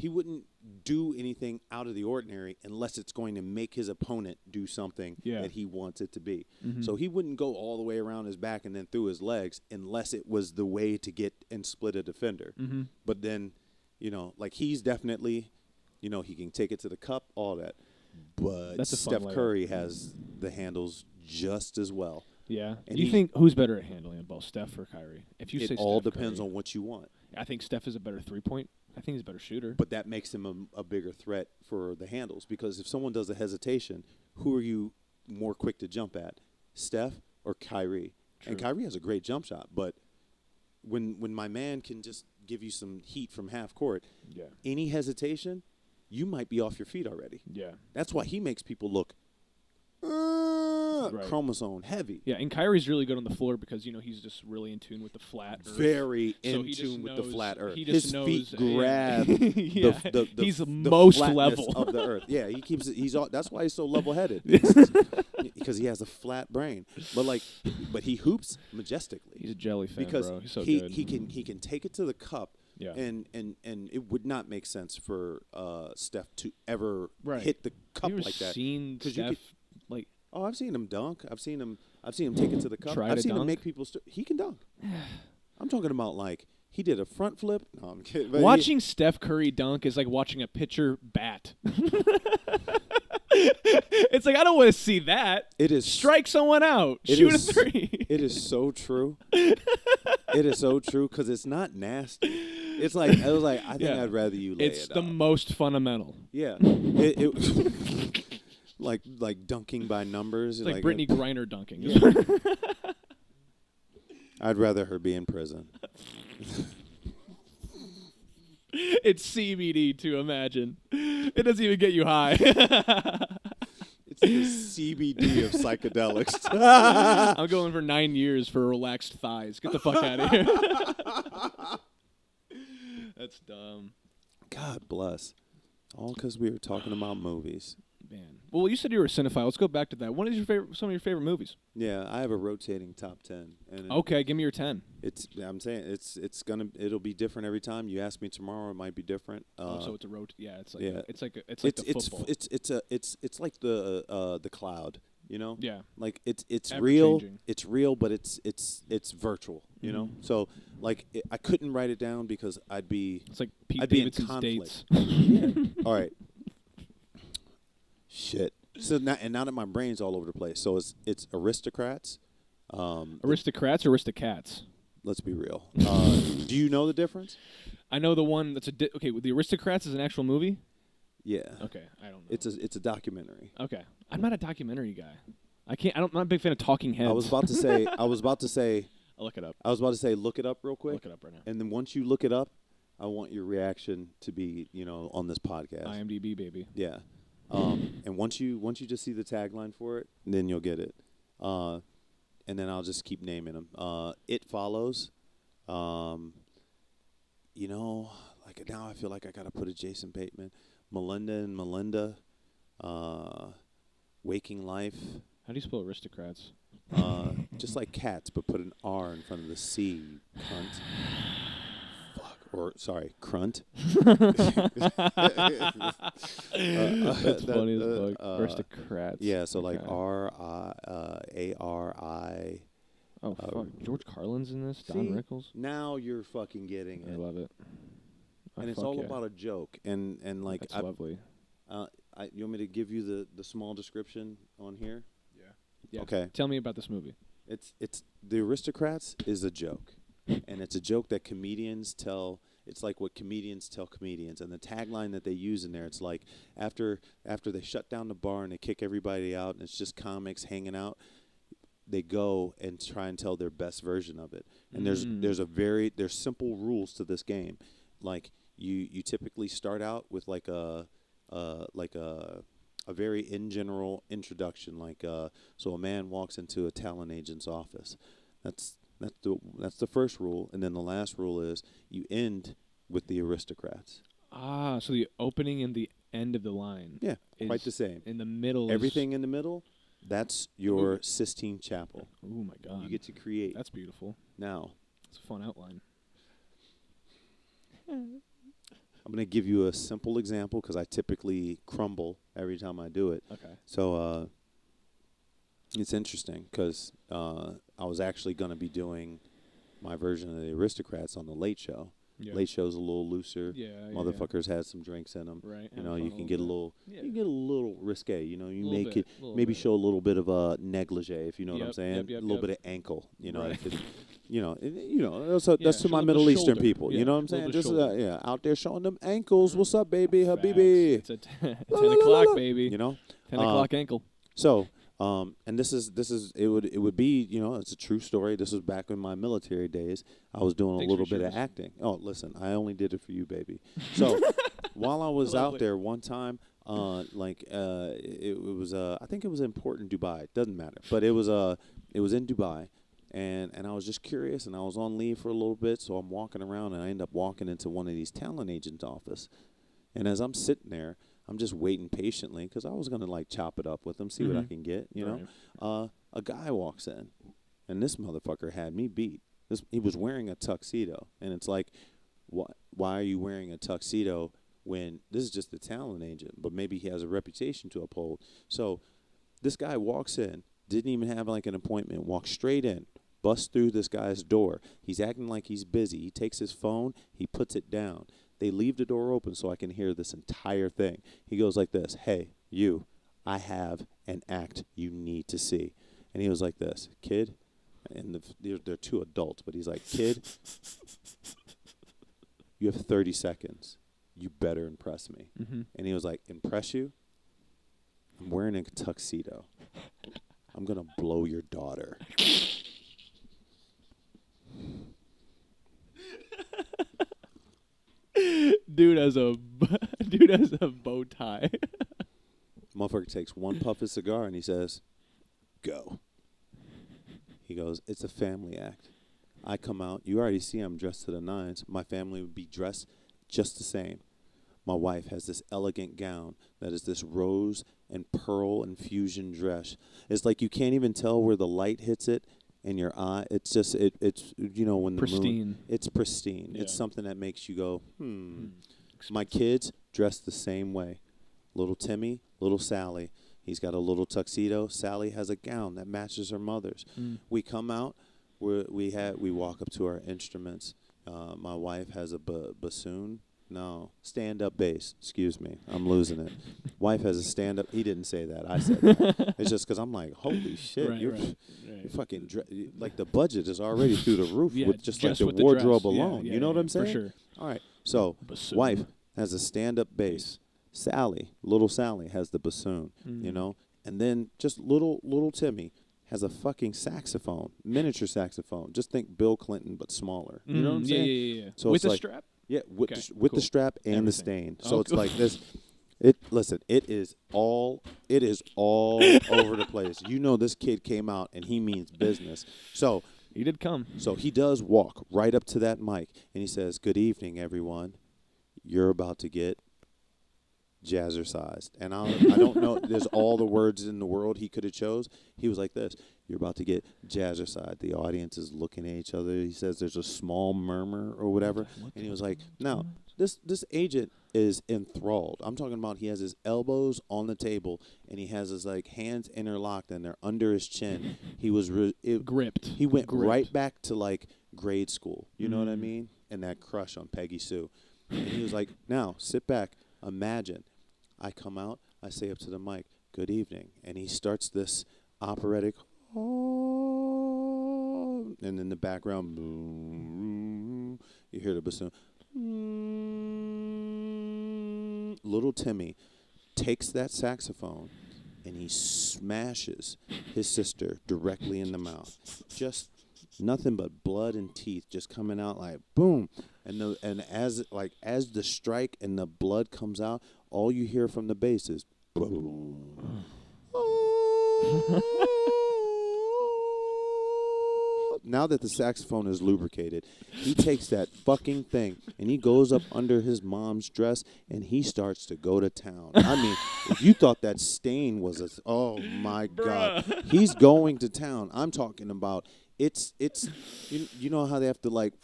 wouldn't do anything out of the ordinary unless it's going to make his opponent do something that he wants it to be. Mm-hmm. So he wouldn't go all the way around his back and then through his legs unless it was the way to get and split a defender. Mm-hmm. But then, like he's definitely, he can take it to the cup, all that. But Steph Curry has the handles just as well. Yeah. And do you think who's better at handling the ball, Steph or Kyrie? If you say all Steph depends Curry, on what you want. I think Steph is a better 3-point. I think he's a better shooter. But that makes him a bigger threat for the handles because if someone does a hesitation, who are you more quick to jump at, Steph or Kyrie? True. And Kyrie has a great jump shot, but when my man can just give you some heat from half court, any hesitation, you might be off your feet already. Yeah. That's why he makes people look chromosome heavy. Yeah, and Kyrie's really good on the floor because, he's just really in tune with the flat earth. Very so in tune with the flat earth. He just His knows, feet grab he's the most flatness level of the earth. Yeah, he keeps it. That's why he's so level-headed because he has a flat brain. But he hoops majestically. He's a jelly fan, because bro. He's so good. He can take it to the cup. Yeah. And it would not make sense for Steph to ever hit the cup like that. Seen Steph like? Oh, I've seen him dunk. I've seen him take it to the cup. I've seen him make people. He can dunk. I'm talking about like he did a front flip. No, I'm kidding. But watching Steph Curry dunk is like watching a pitcher bat. It's like I don't want to see that. It is strike someone out. Shoot a three. It is so true. It is so true because it's not nasty. It's like I think I'd rather you lay it's it the out. most fundamental. Yeah. Like dunking by numbers. It's like Brittany Griner dunking. Yeah. I'd rather her be in prison. It's CBD to imagine. It doesn't even get you high. It's the CBD of psychedelics. I'm going for 9 years for relaxed thighs. Get the fuck out of here. That's dumb. God bless. All because we were talking about movies. Man. Well, you said you were a cinephile. Let's go back to that. What is some of your favorite movies? Yeah, I have a rotating top 10. And okay, give me your 10. I'm saying it'll be different every time. You ask me tomorrow, it might be different. So it's a it's like it's like the football. It's like the cloud, Yeah. Like it's Ever real. changing. It's real, but it's virtual, know. So like I couldn't write it down because I'd be It's like Pete I'd be in Davidson's conflict. dates. Yeah. All right. Shit. So now that my brain's all over the place. So it's Aristocrats. Aristocrats or Aristocats? Let's be real. Do you know the difference? I know the one that's okay. The Aristocrats is an actual movie. Yeah. Okay, I don't know. It's a documentary. Okay, I'm not a documentary guy. I'm not a big fan of talking heads. I was about to say. I'll look it up. I was about to say, look it up real quick. Look it up right now. And then once you look it up, I want your reaction to be, on this podcast. IMDb, baby. Yeah. And once you just see the tagline for it, then you'll get it. And then I'll just keep naming them. It Follows. Like now I feel like I gotta put a Jason Bateman, Melinda and Melinda, Waking Life. How do you spell Aristocrats? Just like cats, but put an R in front of the C. Cunt. Fuck. or sorry, crunt. That's funny as fuck. Aristocrats. Yeah, so like Okay. ARI. Oh fuck, George Carlin's in this. Don See? Rickles. Now you're fucking getting I it. love it. And it's fuck all yeah. about a joke. And like That's lovely. you want me to give you the small description on here? Yeah. Okay. Tell me about this movie. It's The Aristocrats is a joke. And it's a joke that comedians tell. It's like what comedians tell comedians. And the tagline that they use in there, it's like after they shut down the bar and they kick everybody out and it's just comics hanging out, they go and try and tell their best version of it. And there's simple rules to this game. Like you typically start out with like a very in general introduction, like so a man walks into a talent agent's office. That's the first rule, and then the last rule is you end with the aristocrats. Ah, so the opening and the end of the line. Yeah, is quite the same. In the middle. Everything in the middle, that's your Sistine Chapel. Oh my god. You get to create. That's beautiful. Now, It's a fun outline. I'm going to give you a simple example because I typically crumble every time I do it. Okay. So it's interesting because I was actually going to be doing my version of the Aristocrats on the Late Show. Yeah. Late Show's a little looser. Yeah. Motherfuckers had some drinks in them. Right. You know, you can get a little, Yeah. you can get a little risque. You know, you Little make bit, it little maybe bit. show a little bit of a negligee, if you know what I'm Yep, saying. yep, yep, a little yep. bit of ankle. You know, Right. if it's, that's Yeah, to my show the Middle Eastern shoulder. people. Yeah, You know what I'm a little saying? bit Just shoulder. out there showing them ankles. What's up, baby, Facts. habibi? It's a 10 La, la, la, o'clock, la. baby. You know, 10 o'clock ankle. so, and this is it would be, it's a true story. This was back in my military days. I was doing Thanks a little for bit of sharing. acting. Oh, listen, I only did it for you, baby. So, while I was out Lovely. there one time, it was I think it was in port in Dubai. It doesn't matter, but it was in Dubai, and I was just curious, and I was on leave for a little bit, so I'm walking around, and I end up walking into one of these talent agents' office, and as I'm sitting there, I'm just waiting patiently because I was going to like chop it up with him, see what I can get, A guy walks in, and this motherfucker had me beat. He was wearing a tuxedo, and it's like, why are you wearing a tuxedo when this is just a talent agent, but maybe he has a reputation to uphold? So this guy walks in, didn't even have like an appointment, walks straight in, busts through this guy's door. He's acting like he's busy. He takes his phone, he puts it down. They leave the door open so I can hear this entire thing. He goes like this, "Hey, you, I have an act you need to see." And he was like this, "Kid," and they're two adults, but he's like, "Kid, you have 30 seconds. You better impress me." Mm-hmm. And he was like, "Impress you? I'm wearing a tuxedo. I'm going to blow your daughter." Dude has a bow tie. Motherfucker takes one puff of his cigar and he says, "Go." He goes, "It's a family act. I come out. You already see I'm dressed to the nines. My family would be dressed just the same. My wife has this elegant gown that is this rose and pearl infusion dress. It's like you can't even tell where the light hits it in your eye. It's just it's when the Pristine. moon. It's pristine. Yeah. It's something that makes you go, My kids dress the same way. Little Timmy, little Sally. He's got a little tuxedo. Sally has a gown that matches her mother's. We come out. We walk up to our instruments. My wife has a bassoon. No, stand-up bass. Excuse me, I'm losing it. Wife has a stand-up. He didn't say that. I said that. It's just because I'm like, holy shit, Right, you're right. fucking like the budget is already through the roof Yeah, with just like the with the wardrobe dress. Yeah, alone. yeah, You know what yeah, I'm saying? For sure. All right. So Bassoon. wife has a stand-up bass. Sally, little Sally, has the bassoon. Mm. And then just little Timmy has a fucking saxophone, miniature saxophone. Just think Bill Clinton but smaller. You know what I'm saying? Yeah. So With it's the like- strap? Yeah, with Okay, the cool. strap and the Everything. stain. So Oh, it's cool. like this. It is all over the place. You know, this kid came out and he means business. So He did come. he does walk right up to that mic and he says, "Good evening, everyone. You're about to get jazzercised. And I don't know, there's all the words in the world he could have chose. He was like this, you're about to get jazzercised. The audience is looking at each other. He says there's a small murmur or whatever. And he was like, no, this agent is enthralled. I'm talking about he has his elbows on the table and he has his like hands interlocked and they're under his chin. He was gripped. He went right back to like grade school. You know what I mean? And that crush on Peggy Sue. And he was like, now sit back. Imagine. I come out. I say up to the mic, good evening. And he starts this operatic, oh, and in the background, boom, you hear the bassoon. Little Timmy takes that saxophone and he smashes his sister directly in the mouth. Just nothing but blood and teeth just coming out like boom. And as the strike and the blood comes out, all you hear from the bass is boom. Now that the saxophone is lubricated, he takes that fucking thing and he goes up under his mom's dress and he starts to go to town. I mean, if you thought that stain was oh my God. He's going to town. I'm talking about it's you know how they have to like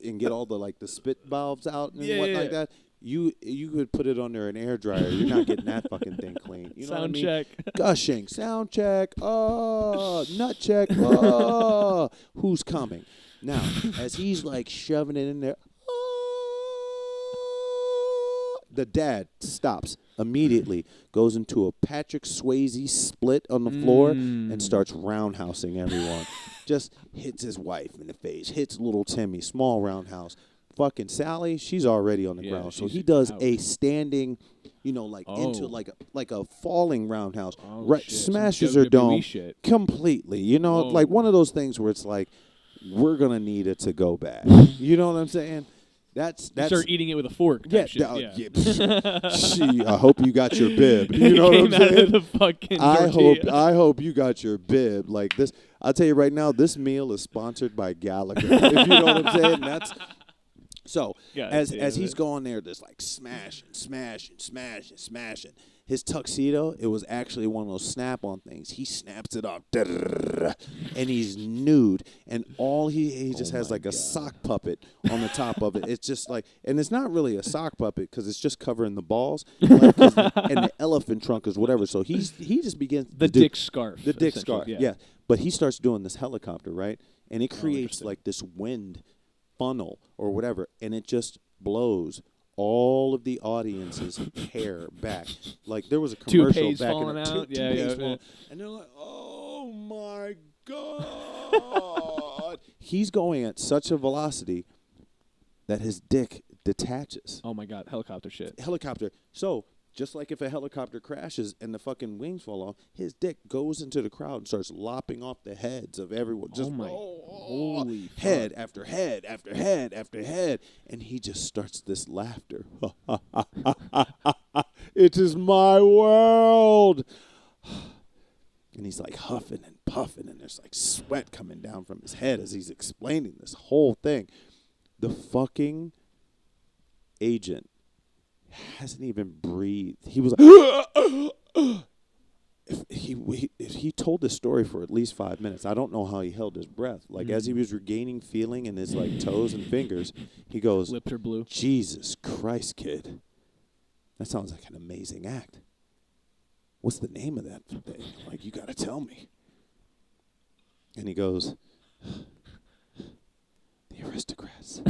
and get all the like the spit valves out and like that. You could put it under an air dryer. You're not getting that fucking thing clean. You know Sound what I mean? check. Gushing. Sound check. Oh, nut check. Oh, who's coming? Now, as he's like shoving it in there, the dad stops immediately, goes into a Patrick Swayze split on the floor, and starts roundhousing everyone. Just hits his wife in the face, hits little Timmy, small roundhouse. Fucking Sally, she's already on the ground. So he does a standing, into like a falling roundhouse. Right, shit. smashes Some her dome WWE shit. completely. Like one of those things where it's like, we're gonna need it to go bad. You know what I'm saying? That's You start eating it with a fork. yeah. Shit. I hope you got your bib. You know what I'm Came out saying? of the fucking I tortilla. hope you got your bib. Like this, I'll tell you right now, this meal is sponsored by Gallagher. If you know what I'm saying, that's. So as he's going there, there's like smashing. His tuxedo, it was actually one of those snap-on things. He snaps it off, and he's nude, and all he just has like a sock puppet on the top of it. It's just like, and it's not really a sock puppet because it's just covering the balls, and the elephant trunk is whatever. So he just begins the to do dick scarf. the dick essentially, scarf, yeah. But he starts doing this helicopter, right? And it creates like this wind funnel or whatever, and it just blows all of the audience's hair back. Like there was a commercial Toupees back falling in the out. toupees Yeah. falling, and they're like, "Oh my God!" He's going at such a velocity that his dick detaches. Oh my God, helicopter shit. Helicopter. So just like if a helicopter crashes and the fucking wings fall off, his dick goes into the crowd and starts lopping off the heads of everyone. Just holy head after head after head after head, and he just starts this laughter. It is my world. And he's like huffing and puffing, and there's like sweat coming down from his head as he's explaining this whole thing. The fucking agent hasn't even breathed. He was like, if he told this story for at least 5 minutes. I don't know how he held his breath. Like as he was regaining feeling in his like toes and fingers, he goes, Lips are blue. Jesus Christ, kid. That sounds like an amazing act. What's the name of that thing? Like, you got to tell me. And he goes, The Aristocrats.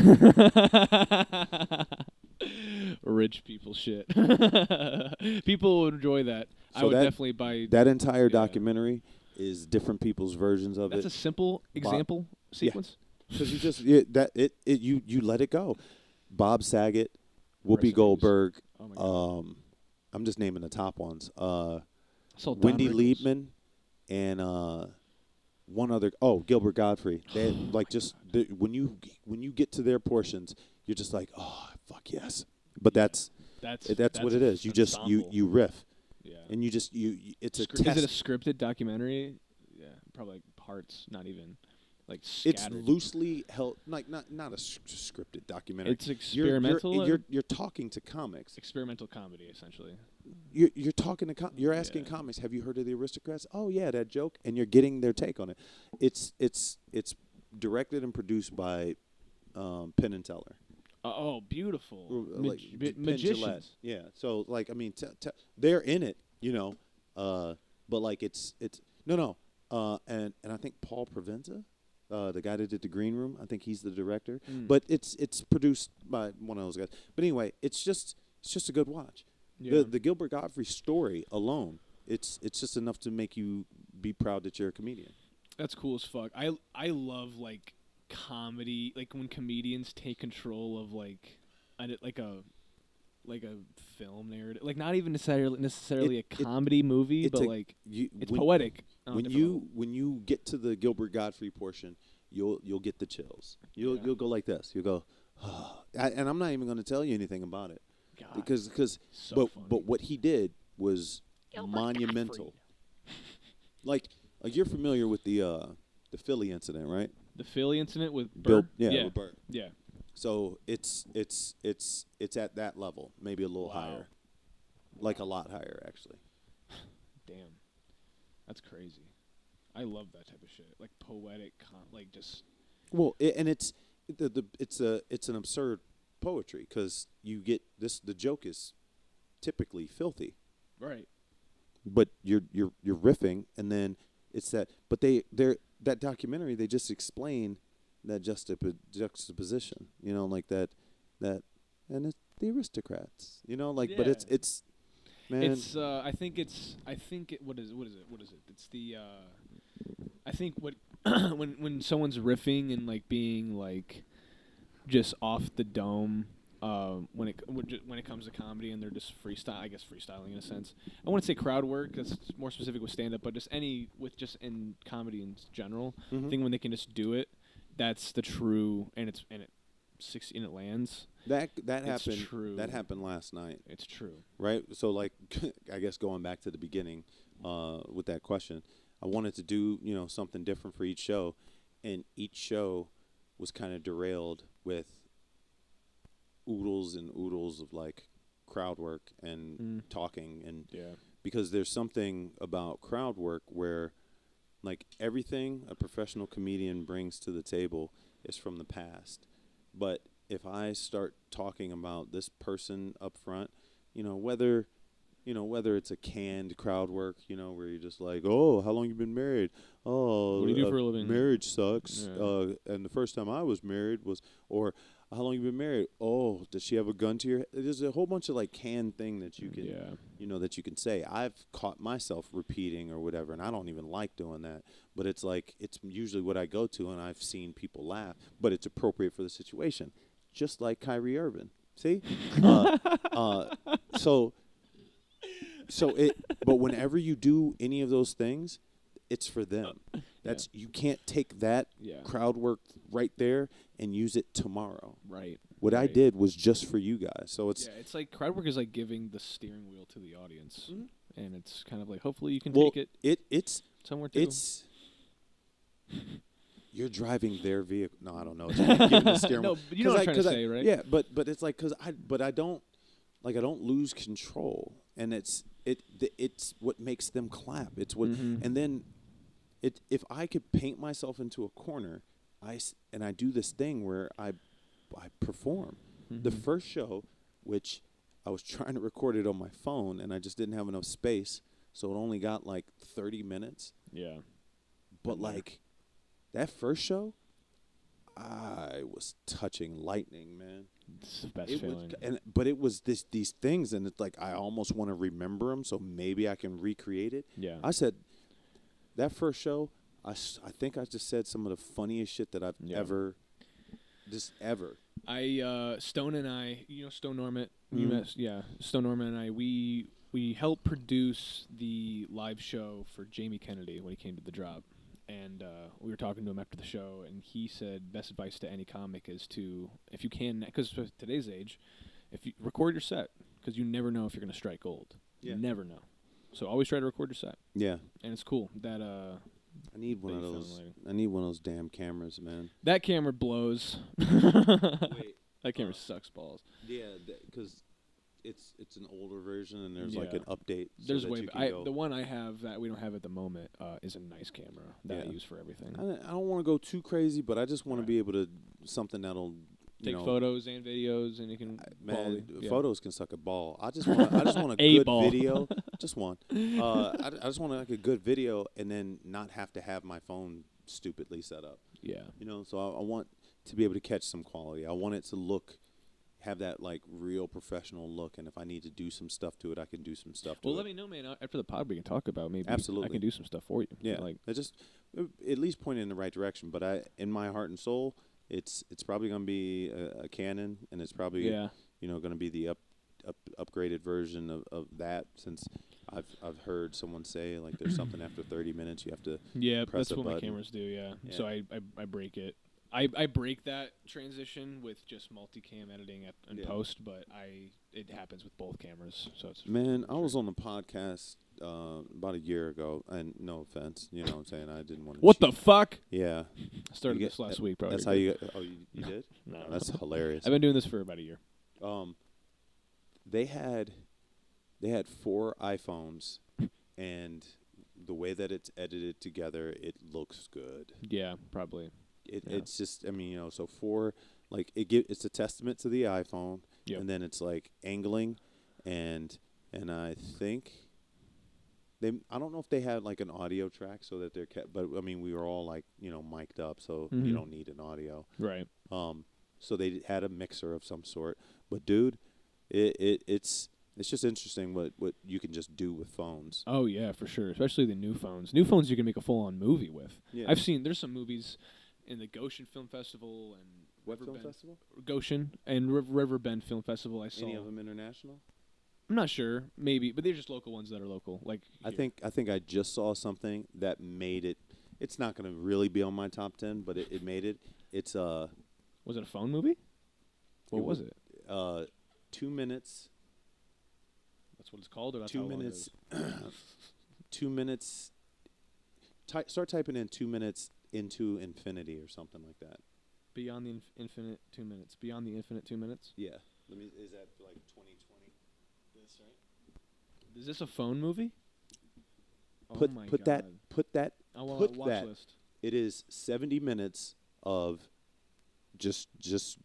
Rich people shit. People would enjoy that. So I would that- definitely buy. That entire documentary is different people's versions of That's it. a simple example sequence. Because you just you let it go. Bob Saget, Rest in Whoopi peace. Goldberg. Oh my God. I'm just naming the top ones. I saw Don Wendy Rickles. Liebman and one other. Oh, Gilbert Godfrey. They like just when you get to their portions, you're just like, oh fuck yes. But that's what it is. You just you riff. Yeah. And you just it's a Is it a test. scripted documentary? Yeah, probably like parts, not even. like It's scattered. loosely held, like not a scripted documentary. It's experimental. You're talking to comics. Experimental comedy, essentially. You're talking to you're asking comics. Have you heard of the Aristocrats? Oh yeah, that joke, and you're getting their take on it. It's directed and produced by Penn and Teller. Oh, beautiful! Like Penn Magicians. Jillette. Yeah. So like I mean, they're in it, you know, but like it's no, and I think Paul Provenza, the guy that did the Green Room, I think he's the director. But it's produced by one of those guys. But anyway, it's just a good watch. Yeah. The Gilbert Gottfried story alone, it's just enough to make you be proud that you're a comedian. That's cool as fuck. I love like comedy, like when comedians take control of like a film narrative, like not even necessarily a comedy movie, but like it's poetic. When you get to the Gilbert Gottfried portion, you'll get the chills. You'll go like this. You'll go, oh. And I'm not even going to tell you anything about it. God, because so but what he did was monumental. Like you're familiar with the Philly incident, right? The Philly incident with Bill, Bert? with Bert. Yeah. So it's at that level, maybe a little higher, like a lot higher actually. Damn, that's crazy. I love that type of shit, like poetic, like just. Well, it's an absurd poetry because you get this. The joke is typically filthy, right? But you're riffing, and then it's that. But that documentary, they just explain that juxtaposition, you know, like that, and it's the Aristocrats, you know, like. Yeah. But it's man. It's what is it? It's the I think what when someone's riffing and like being like just off the dome. When it comes to comedy and they're just freestyling in a sense. I wouldn't say crowd work. That's more specific with stand up, but just in comedy in general. I think when they can just do it, that's the true and it lands. That happened. True. That happened last night. It's true. Right. So like, I guess going back to the beginning, with that question, I wanted to do something different for each show, and each show was kind of derailed with oodles and oodles of like crowd work and talking, and because there's something about crowd work where like everything a professional comedian brings to the table is from the past, but if I start talking about this person up front, whether it's a canned crowd work, where you're just like, oh, how long you been married? Oh, what do you do for a living? Marriage sucks. Yeah. And the first time I was married was, or how long you been married? Oh, does she have a gun to your head? There's a whole bunch of like canned thing that you can, that you can say. I've caught myself repeating or whatever, and I don't even like doing that. But it's like, it's usually what I go to, and I've seen people laugh, but it's appropriate for the situation. Just like Kyrie Irving. See? But whenever you do any of those things, it's for them. You can't take that crowd work right there and use it tomorrow. Right. What I did was just for you guys. So it's it's like crowd work is like giving the steering wheel to the audience, and it's kind of like hopefully you can take it. It's somewhere too. It's you're driving their vehicle. No, I don't know. It's like giving the steering wheel. No, but you know what I'm trying to say, right? Yeah, but it's like I don't lose control, and it's what makes them clap. It's what, and then if I could paint myself into a corner, I do this thing where I perform. The first show, which I was trying to record it on my phone, and I just didn't have enough space, so it only got like 30 minutes. Yeah. But like that first show, I was touching lightning, man. It's the best feeling. But it was these things, and it's like I almost want to remember them, so maybe I can recreate it. Yeah. I said that first show, I think I just said some of the funniest shit that I've ever. Stone and I, Stone Norman, Stone Norman and I, we helped produce the live show for Jamie Kennedy when he came to the Drop. And we were talking to him after the show, and he said best advice to any comic is to, if you can, because today's age, if you record your set, because you never know if you're going to strike gold. Yeah. You never know. So always try to record your set. Yeah. And it's cool that I need one of those. I need one of those damn cameras, man. That camera blows. Wait, that camera sucks balls. Yeah, because it's an older version, and there's Yeah. like an update. There's so way. that you can The one I have that we don't have at the moment is a nice camera that I Yeah. use for everything. I don't want to go too crazy, but I just want to be able to something that'll Take photos and videos, and you can photos can suck a ball. I just want a A good ball. video, just one. I just want like a good video, and then not have to have my phone stupidly set up. Yeah. So I want to be able to catch some quality. I want it to have that like real professional look, and if I need to do some stuff to it, I can do some stuff to it. Well, let me know, man. After the pod, we can talk about maybe. Absolutely. I can do some stuff for you. Yeah, I just at least point in the right direction. But in my heart and soul, it's probably gonna be a Canon, and it's probably gonna be the upgraded version of that. Since I've heard someone say like there's something after 30 minutes you have to press that's a what my button. cameras do. Yeah. So I break it. I break that transition with just multicam editing in post, but it happens with both cameras. So it's I was on a podcast about a year ago, and no offense, you know what I'm saying, I didn't want to. What the fuck? Yeah, I started this last week, probably. That's how you. Oh, you did? No, that's hilarious. I've been doing this for about a year. They had 4 iPhones, and the way that it's edited together, it looks good. Yeah, probably. It's just, so 4, like it's a testament to the iPhone, and then it's like angling, and I think I don't know if they had like an audio track so that they're kept, but we were all like mic'd up, so you don't need an audio, right? So they had a mixer of some sort, but dude, it's just interesting what you can just do with phones. Oh yeah, for sure, especially the new phones. New phones you can make a full on movie with. Yeah. I've seen there's some movies in the Goshen Film Festival and What film festival? Goshen and Riverbend Film Festival. I saw. Any of them international? I'm not sure, maybe, but they're just local ones that are local. Like I think I just saw something that made it. It's not going to really be on my top 10, but it made it. It's Was it a phone movie? What was it? 2 minutes. That's what it's called, or that's 2 how long it minutes. is? 2 minutes. Start typing in 2 minutes into infinity or something like that. Beyond the infinite 2 minutes. Beyond the infinite 2 minutes. Yeah. Is that for like 2020? This right? Is this a phone movie? Put oh my put God. that. I want put a watch that. list. It is 70 minutes of just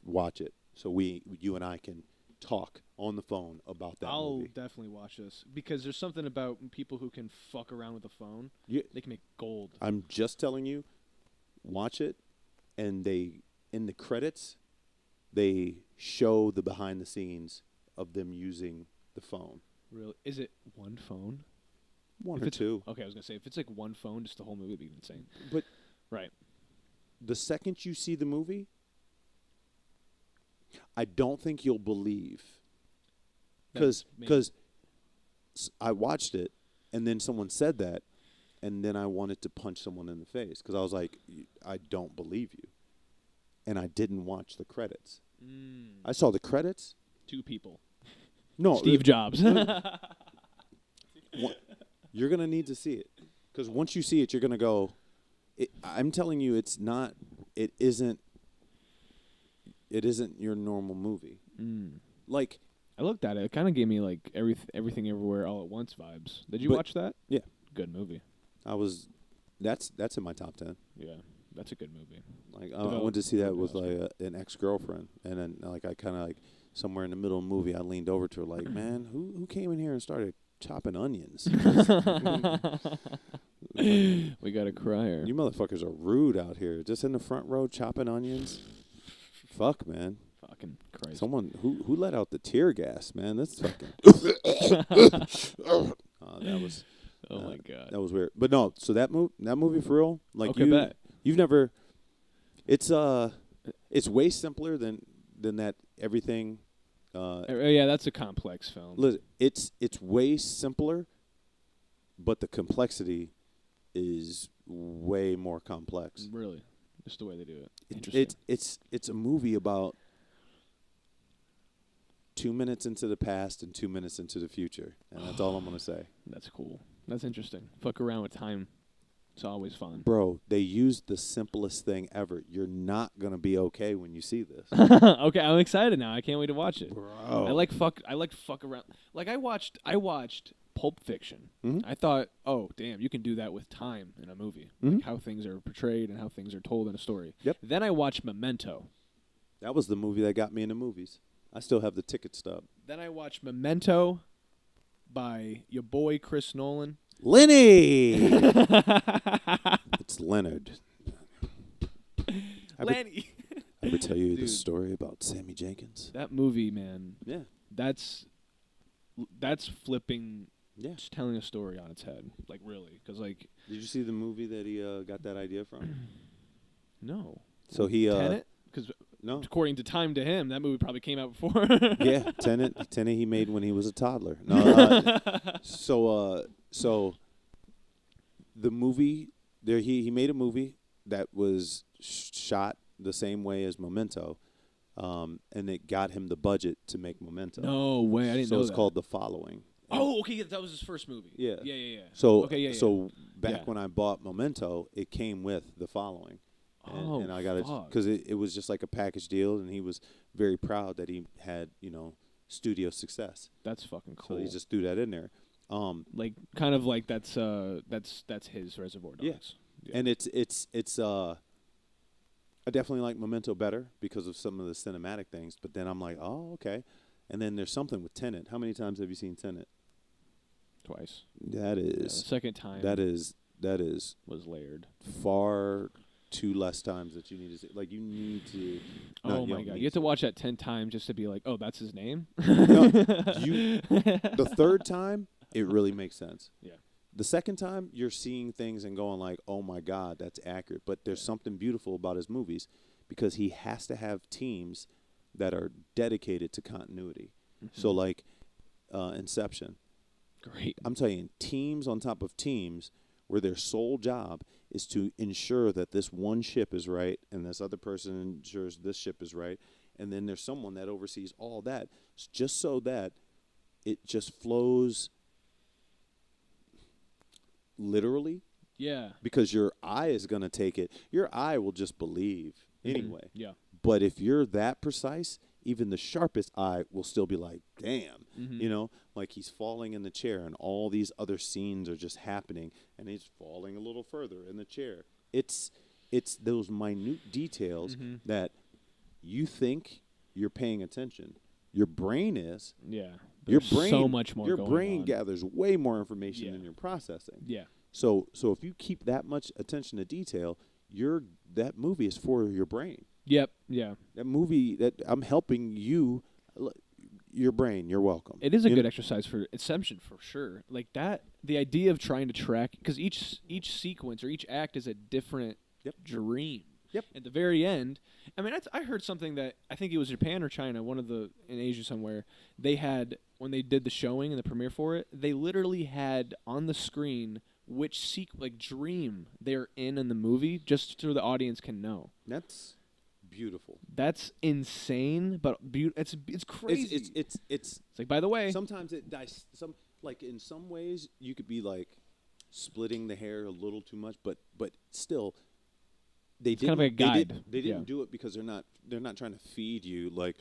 watch it. So you and I can talk on the phone about that I'll movie. definitely watch this because there's something about people who can fuck around with a phone. They can make gold. I'm just telling you, watch it, and in the credits, they show the behind the scenes of them using the phone. Really? Is it one phone? One If or it's- two. Okay, I was gonna say if it's like one phone, just the whole movie would be insane. But Right. the second you see the movie, I don't think you'll believe. Because I watched it, and then someone said that, and then I wanted to punch someone in the face because I was like, I don't believe you. And I didn't watch the credits. I saw the credits. 2 people. No, Steve Jobs. You're going to need to see it. Because once you see it, you're going to go, I'm telling you, it isn't your normal movie. Like, I looked at it. It kind of gave me like everything everywhere all at once vibes. Did you watch that? Yeah. Good movie. That's in my top 10. Yeah, that's a good movie. Like I went to see that with like an ex-girlfriend, and then like I kind of like somewhere in the middle of the movie, I leaned over to her like, "Man, who came in here and started chopping onions?" We got a crier. You motherfuckers are rude out here, just in the front row chopping onions. Fuck, man. Fucking Christ. Someone who let out the tear gas, man. That's fucking. That was. Oh my God. That was weird. But no, so that movie for real, like Okay, bet. you've never. It's way simpler than that everything. Yeah, that's a complex film. Listen, it's way simpler, but the complexity is way more complex. Really, just the way they do it. Interesting. It's a movie about 2 minutes into the past and 2 minutes into the future, and that's all I'm gonna say. That's cool. That's interesting. Fuck around with time. It's always fun. Bro, they used the simplest thing ever. You're not gonna be okay when you see this. Okay, I'm excited now. I can't wait to watch it. Bro. I like fuck around. Like I watched Pulp Fiction. Mhm. I thought, oh damn, you can do that with time in a movie, Mhm. like how things are portrayed and how things are told in a story. Yep. Then I watched Memento. That was the movie that got me into movies. I still have the ticket stub. Then I watched Memento by your boy Chris Nolan. Lenny! It's Leonard. Lenny. Ever tell you the Dude. story about Sammy Jenkins? That movie, man. Yeah. That's flipping. Yeah. Just telling a story on its head, like really, because like Did you see the movie that he got that idea from? no. So he Tenet, because no. according to time to him, that movie probably came out before. Yeah, Tenet he made when he was a toddler. No, so the movie there he made a movie that was shot the same way as Memento, and it got him the budget to make Memento. No way, I didn't know So it's that. called The Following. Oh, okay, yeah, that was his first movie. Yeah. Yeah. So okay, yeah. so back Yeah. when I bought Memento, it came with The Following. And, Oh, and I got it fuck. because it was just like a package deal, and he was very proud that he had studio success. That's fucking cool. So he just threw that in there. like kind of like that's his Reservoir Dogs. Yeah. And it's I definitely like Memento better because of some of the cinematic things. But then I'm like, oh, okay. And then there's something with Tenet. How many times have you seen Tenet? Twice. That Yeah, the is second time that is was layered. far too less times that you need to see. Like you need to. Oh my god, you have to watch that 10 times just to be like, oh, that's his name. No, the third time it really makes sense. Yeah. The second time you're seeing things and going like, oh my god, that's accurate. But there's something beautiful about his movies because he has to have teams that are dedicated to continuity. Mm-hmm. So like Inception. Great. I'm telling you, teams on top of teams where their sole job is to ensure that this one ship is right and this other person ensures this ship is right. And then there's someone that oversees all that just so that it just flows literally Yeah. because your eye is going to take it. Your eye will just believe anyway. Yeah. But if you're that precise, even the sharpest eye will still be like, damn, like he's falling in the chair and all these other scenes are just happening and he's falling a little further in the chair. It's those minute details that you think you're paying attention. Your brain is. Yeah. Your There's brain, so much more your going brain on. gathers way more information Yeah. than you're processing. Yeah. So if you keep that much attention to detail, that movie is for your brain. Yep. Yeah. That movie that I'm helping you, your brain. You're welcome. It is a good exercise for Inception for sure. Like that, the idea of trying to track because each sequence or each act is a different dream. Yep. At the very end, I mean, I heard something that I think it was Japan or China, in Asia somewhere. They had when they did the showing and the premiere for it, they literally had on the screen which dream they're in the movie, just so the audience can know. That's beautiful. That's insane, but it's crazy. It's like, by the way, sometimes it like in some ways you could be like splitting the hair a little too much, but still they didn't kind of like a guide. They didn't do it because they're not trying to feed you like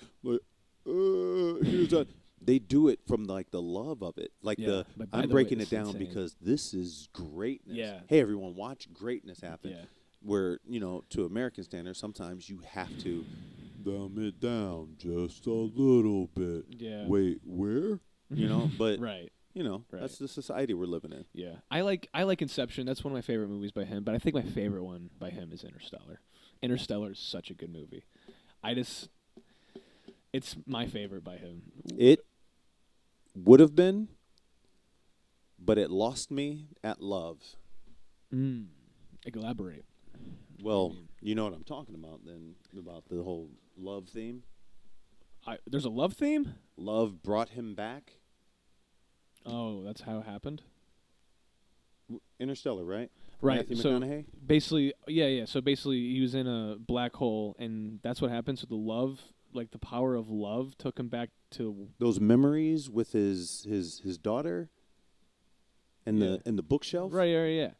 here's a. They do it from like the love of it, like I'm breaking it down because this is greatness. Yeah. Hey everyone, watch greatness happen. Yeah. Where to American standards, sometimes you have to dumb it down just a little bit. Yeah. Wait, where? But right. That's the society we're living in. Yeah. I like Inception. That's one of my favorite movies by him. But I think my favorite one by him is Interstellar. Interstellar is such a good movie. It's my favorite by him. It would have been, but it lost me at love. Elaborate. Well, you know what I'm talking about then, about the whole love theme. There's a love theme? Love brought him back. Oh, that's how it happened? Interstellar, right? Right. Matthew so McConaughey? basically, yeah. So basically, he was in a black hole, and that's what happened. So the love, like the power of love, took him back to those memories with his daughter and the bookshelf. Right, yeah.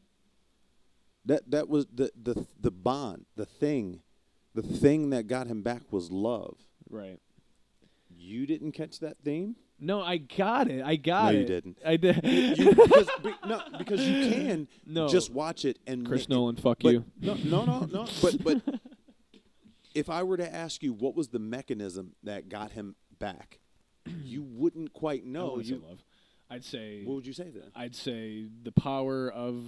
That was the bond, the thing that got him back was love. Right. You didn't catch that theme? No, I got it. No, it. you didn't. I did. Because you can just watch it and Chris Nolan, fuck but, you. No. But if I were to ask you what was the mechanism that got him back, you wouldn't quite know. I wouldn't say love. I'd say. What would you say then? I'd say the power of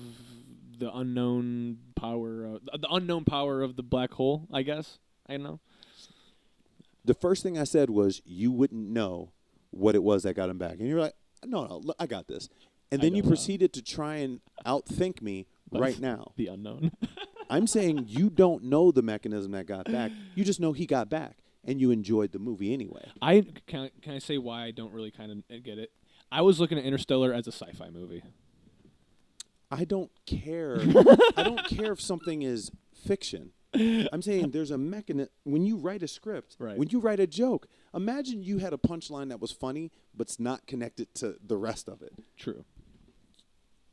the unknown power, the unknown power of the black hole. I guess. I don't know. The first thing I said was you wouldn't know what it was that got him back, and you're like, no, I got this. And then you proceeded to try and outthink me right now. The unknown. I'm saying you don't know the mechanism that got back. You just know he got back, and you enjoyed the movie anyway. Can I say why I don't really kind of get it? I was looking at Interstellar as a sci-fi movie. I don't care. I don't care if something is fiction. I'm saying there's a mechanism. When you write a script, when you write a joke, imagine you had a punchline that was funny, but it's not connected to the rest of it. True.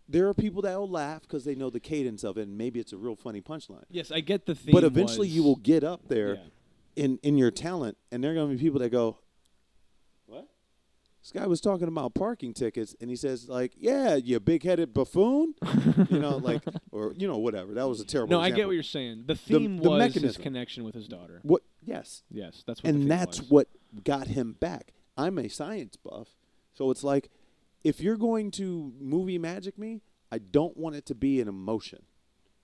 There are people that will laugh because they know the cadence of it, and maybe it's a real funny punchline. Yes, I get the theme. But eventually you will get up there in your talent, and there are going to be people that go, what? This guy was talking about parking tickets, and he says, like, yeah, you big-headed buffoon. Or, whatever. That was a terrible example. I get what you're saying. The theme was mechanism. His connection with his daughter. What? Yes. Yes, that's what and the theme that's was. what got him back. I'm a science buff, so it's like, if you're going to movie magic me, I don't want it to be an emotion.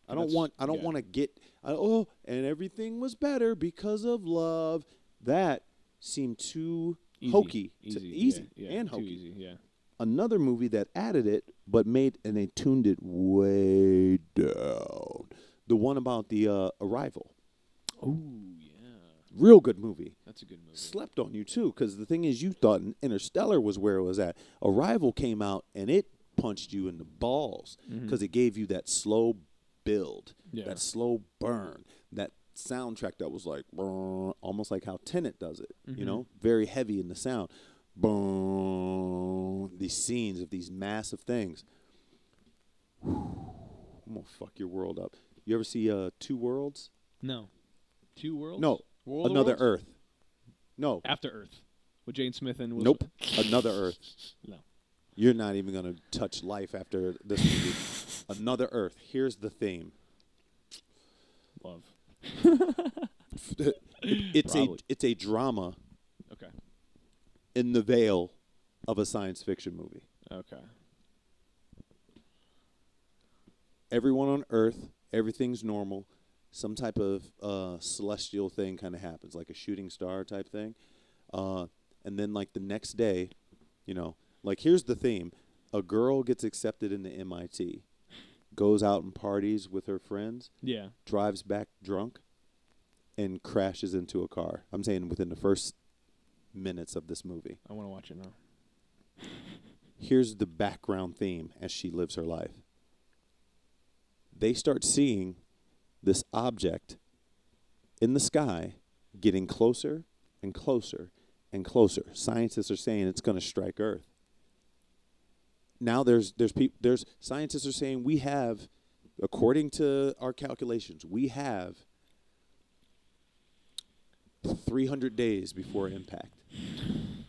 I don't want to get and everything was better because of love. That seemed too hokey, easy and hokey. Easy, yeah. Another movie that added it, but they tuned it way down. The one about the Arrival. Ooh, yeah. Real good movie. That's a good movie. Slept on you, too, because the thing is, you thought Interstellar was where it was at. Arrival came out, and it punched you in the balls because it gave you that slow build, that slow burn, that soundtrack that was like, almost like how Tenet does it, very heavy in the sound. These scenes of these massive things. I'm going to fuck your world up. You ever see Two Worlds? No. Two Worlds? No. World Another Worlds? Earth. No. After Earth. With Jane Smith and Will Nope. Smith. Another Earth. No. You're not even going to touch life after this movie. Another Earth. Here's the theme. Love. It's a drama. Okay. In the veil of a science fiction movie. Okay. Everyone on Earth, everything's normal. Some type of celestial thing kind of happens, like a shooting star type thing. And then, like, the next day, like, here's the theme. A girl gets accepted into MIT, goes out and parties with her friends, drives back drunk, and crashes into a car. I'm saying within the first minutes of this movie. I want to watch it now. Here's the background theme as she lives her life. They start seeing this object in the sky getting closer and closer and closer. Scientists are saying it's going to strike Earth. Now there's scientists are saying we have, according to our calculations, we have 300 days before impact.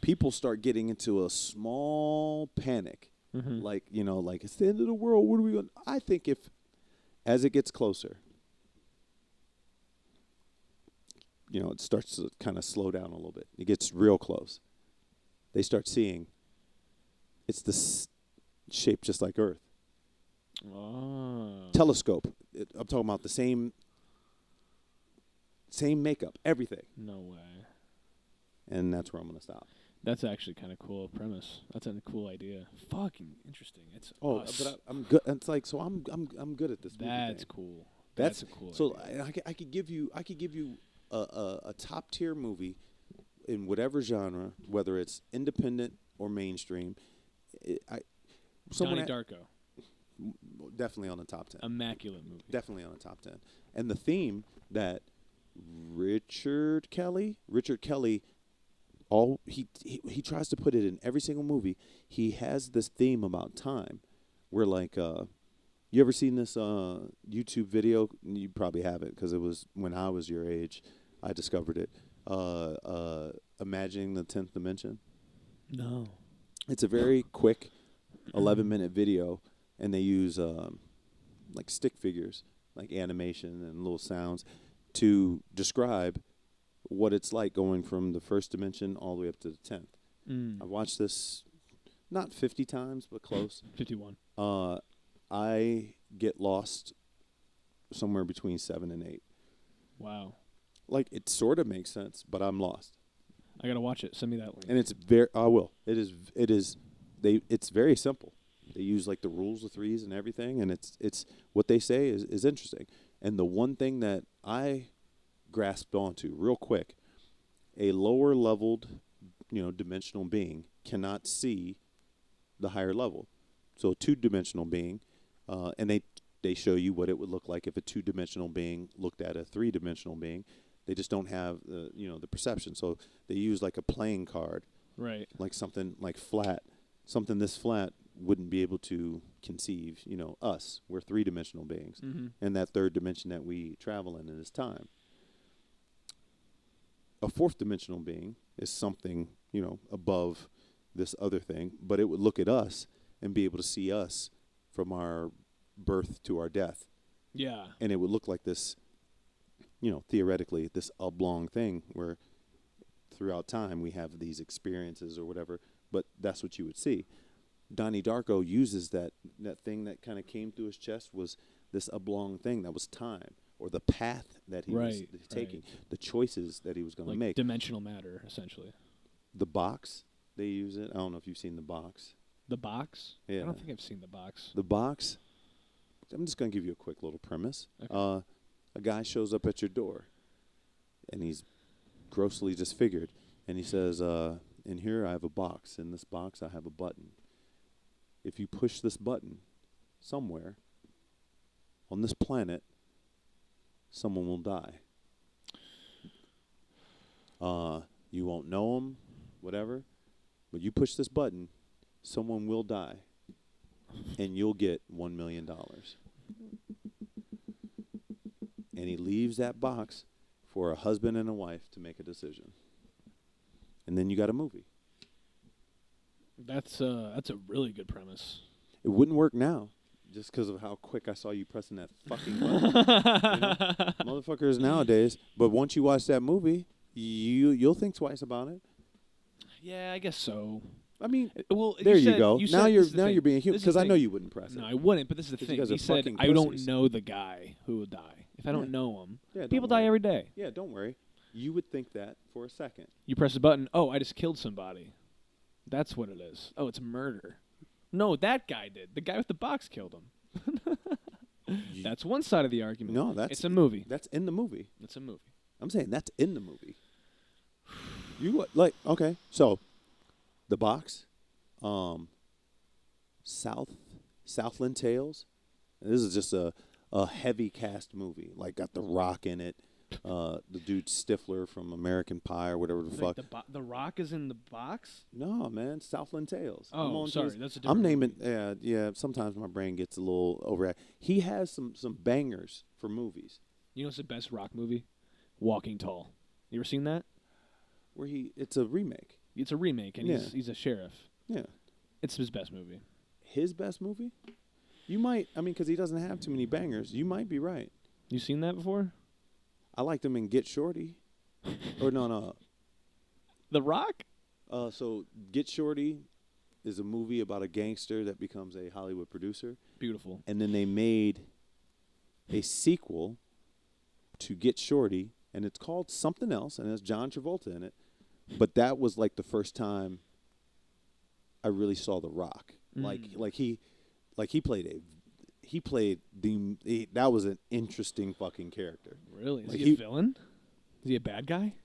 People start getting into a small panic, like it's the end of the world. What are we going? I think as it gets closer, it starts to kind of slow down a little bit. It gets real close. They start seeing it's this shape just like Earth. Oh. Telescope. I'm talking about the same makeup, everything. No way. And that's where I'm going to stop. That's actually kind of cool premise. That's a cool idea. Fucking interesting. It's but I'm good. It's like I'm good at this. That's cool. That's a cool. So idea. I could give you a top tier movie in whatever genre, whether it's independent or mainstream. Donnie Darko. Definitely on the top 10. Immaculate movie. Definitely on the top 10. And the theme that Richard Kelly, he tries to put it in every single movie. He has this theme about time, where like You ever seen this YouTube video? You probably haven't because it was when I was your age. I discovered it. Imagining the 10th dimension. No. It's a very quick 11-minute video, and they use like stick figures, like animation and little sounds to describe what it's like going from the first dimension all the way up to the 10th. I watched this not 50 times, but close. 51. I get lost somewhere between 7 and 8. Wow. Like, it sort of makes sense, but I'm lost. I gotta watch it. Send me that link. And it's very. I will. It is. It's very simple. They use like the rules of threes and everything, and it's what they say is interesting. And the one thing that I grasped onto real quick, a lower leveled, dimensional being cannot see the higher level. So a 2-dimensional being, and they show you what it would look like if a 2-dimensional being looked at a 3-dimensional being. They just don't have the perception. So they use like a playing card, Right. like something like flat. Something this flat wouldn't be able to conceive, us. We're 3-dimensional beings. And that 3rd dimension that we travel in is time. A 4th-dimensional being is something, above this other thing, but it would look at us and be able to see us from our birth to our death. Yeah. And it would look like this, theoretically, this oblong thing where throughout time we have these experiences or whatever, but that's what you would see. Donnie Darko uses that thing that kind of came through his chest was this oblong thing that was time, or the path that he was taking, the choices that he was going to make. Dimensional matter, essentially. The box, they use it. I don't know if you've seen the box. The box? Yeah. I don't think I've seen the box. The box, I'm just going to give you a quick little premise. Okay. A guy shows up at your door, and he's grossly disfigured, and he says, in here I have a box. In this box I have a button. If you push this button somewhere on this planet, someone will die. You won't know them, whatever, but you push this button, someone will die, and you'll get $1 million. And he leaves that box for a husband and a wife to make a decision. And then you got a movie. That's a really good premise. It wouldn't work now, just because of how quick I saw you pressing that fucking button. Motherfuckers nowadays. But once you watch that movie, you'll think twice about it. Yeah, I guess so. I mean, well, there you go. Now you're being human, This is because the I know thing. you wouldn't press it. No, I wouldn't. But this is the 'Cause thing. you guys He are said, fucking "I don't pussies." know the guy who will die. If I don't Yeah. know him, Yeah, don't people die worry. every day. Yeah, don't worry. You would think that for a second. You press a button. Oh, I just killed somebody. That's what it is. Oh, it's murder. No, that guy did. The guy with the box killed him. That's one side of the argument. No, it's a movie. That's in the movie. It's a movie. I'm saying that's in the movie. Okay, so the box, Southland Tales. This is just a heavy cast movie. Like, got The Rock in it, the dude Stifler from American Pie or whatever the fuck. The Rock is in the box? No, man, Southland Tales. Oh, sorry, that's a different I'm naming. movie. Yeah. Sometimes my brain gets a little overactive. He has some bangers for movies. You know what's the best Rock movie? Walking Tall. You ever seen that? Where it's a remake. It's a remake, and Yeah. he's a sheriff. Yeah. It's his best movie. His best movie? You might. I mean, because he doesn't have too many bangers. You might be right. You seen that before? I liked him in Get Shorty. Or no. The Rock? So Get Shorty is a movie about a gangster that becomes a Hollywood producer. Beautiful. And then they made a sequel to Get Shorty, and it's called something else, and it's John Travolta in it. But that was like the first time I really saw The Rock. He played that was an interesting fucking character. Really? Is Like, he a villain? Is he a bad guy?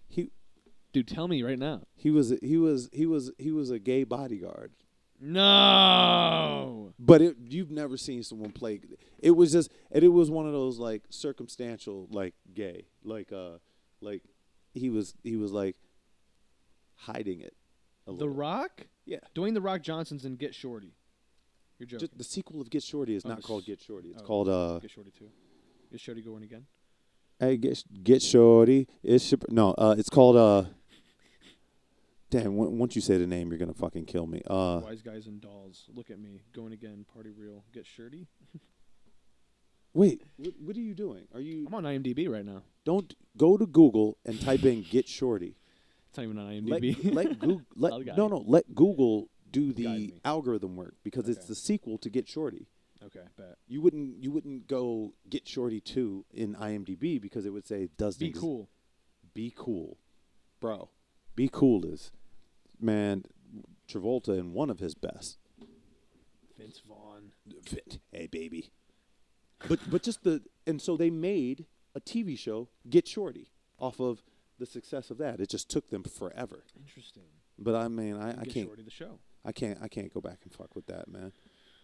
Dude, tell me right now. He was a gay bodyguard. No. But you've never seen someone play. It was one of those like circumstantial like gay like he was like hiding it. The Rock? Yeah. Dwayne The Rock Johnson's in Get Shorty. You're joking. Just the sequel of Get Shorty is not called Get Shorty. It's called Get Shorty 2. Is Shorty going again? Hey, Get Shorty. It's called Damn, once you say the name, you're gonna fucking kill me. Wise Guys and Dolls. Look at me. Going again. Party Real. Get Shorty? Wait, what are you doing? I'm on IMDb right now. Don't go to Google and type in Get Shorty. It's not even on IMDb. Let Google do Guide the me. algorithm work because it's the sequel to Get Shorty. Okay, bet. You wouldn't go Get Shorty 2 in IMDb because it would say Be cool. Be cool, bro. Be cool is, man, Travolta in one of his best. Vince Vaughn. Hey, baby. But just so they made a TV show, Get Shorty, off of the success of that. It just took them forever. Interesting. But I mean, I Get can't. Shorty the show. I can't go back and fuck with that, man.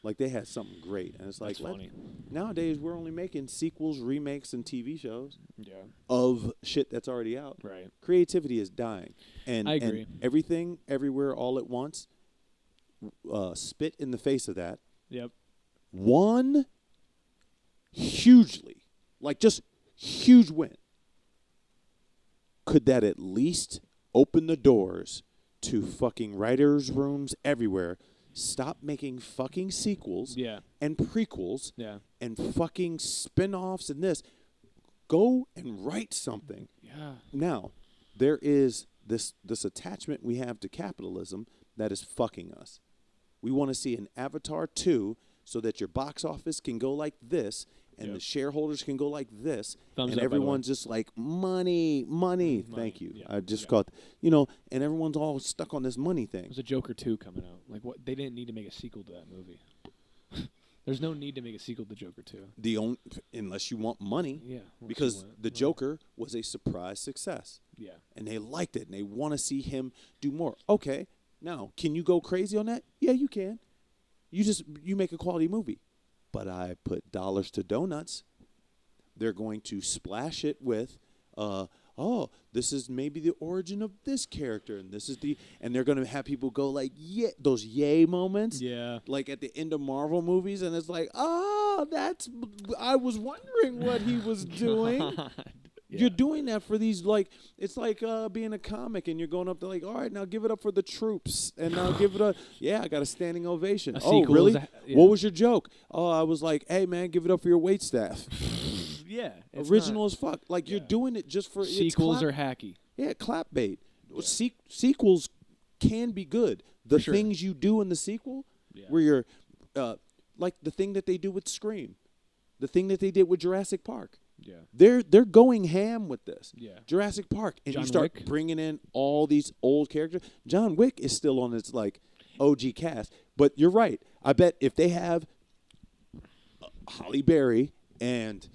Like they had something great, and it's like That's funny. Nowadays we're only making sequels, remakes, and TV shows Yeah. of shit that's already out. Right. Creativity is dying, and I agree. And everything, everywhere, all at once. Spit in the face of that. Yep. One hugely, like just huge win. Could that at least open the doors to fucking writers' rooms everywhere? Stop making fucking sequels and prequels and fucking spin-offs and this. Go and write something. Yeah. Now, there is this attachment we have to capitalism that is fucking us. We want to see an Avatar 2 so that your box office can go like this and the shareholders can go like this. Thumbs and up, everyone's just like, money. Thank you. Yeah. I just got, and everyone's all stuck on this money thing. There's a Joker 2 coming out. Like, what? They didn't need to make a sequel to that movie. There's no need to make a sequel to Joker 2. Unless you want money. Yeah. Because the Joker was a surprise success. Yeah. And they liked it, and they want to see him do more. Okay, now, can you go crazy on that? Yeah, you can. You make a quality movie. But I put dollars to donuts. They're going to splash it with, this is maybe the origin of this character, and this is and they're going to have people go like, yeah, those yay moments. Yeah. Like at the end of Marvel movies, and it's like, I was wondering what he was doing. Yeah. You're doing that for these, it's like being a comic, and you're going up to like, all right, now give it up for the troops, and now give it I got a standing ovation. Oh, really? What was your joke? Oh, I was like, hey, man, give it up for your wait staff. Yeah. Original as fuck. Like, you're doing it just for... Sequels are hacky. Yeah, clap bait. Yeah. Sequels can be good. The things you do in the sequel, where you're... like the thing that they do with Scream. The thing that they did with Jurassic Park. Yeah, they're going ham with this. Yeah, Jurassic Park, and John you start Wick. bringing in all these old characters. John Wick is still on its OG cast, but you're right. I bet if they have Halle Berry, and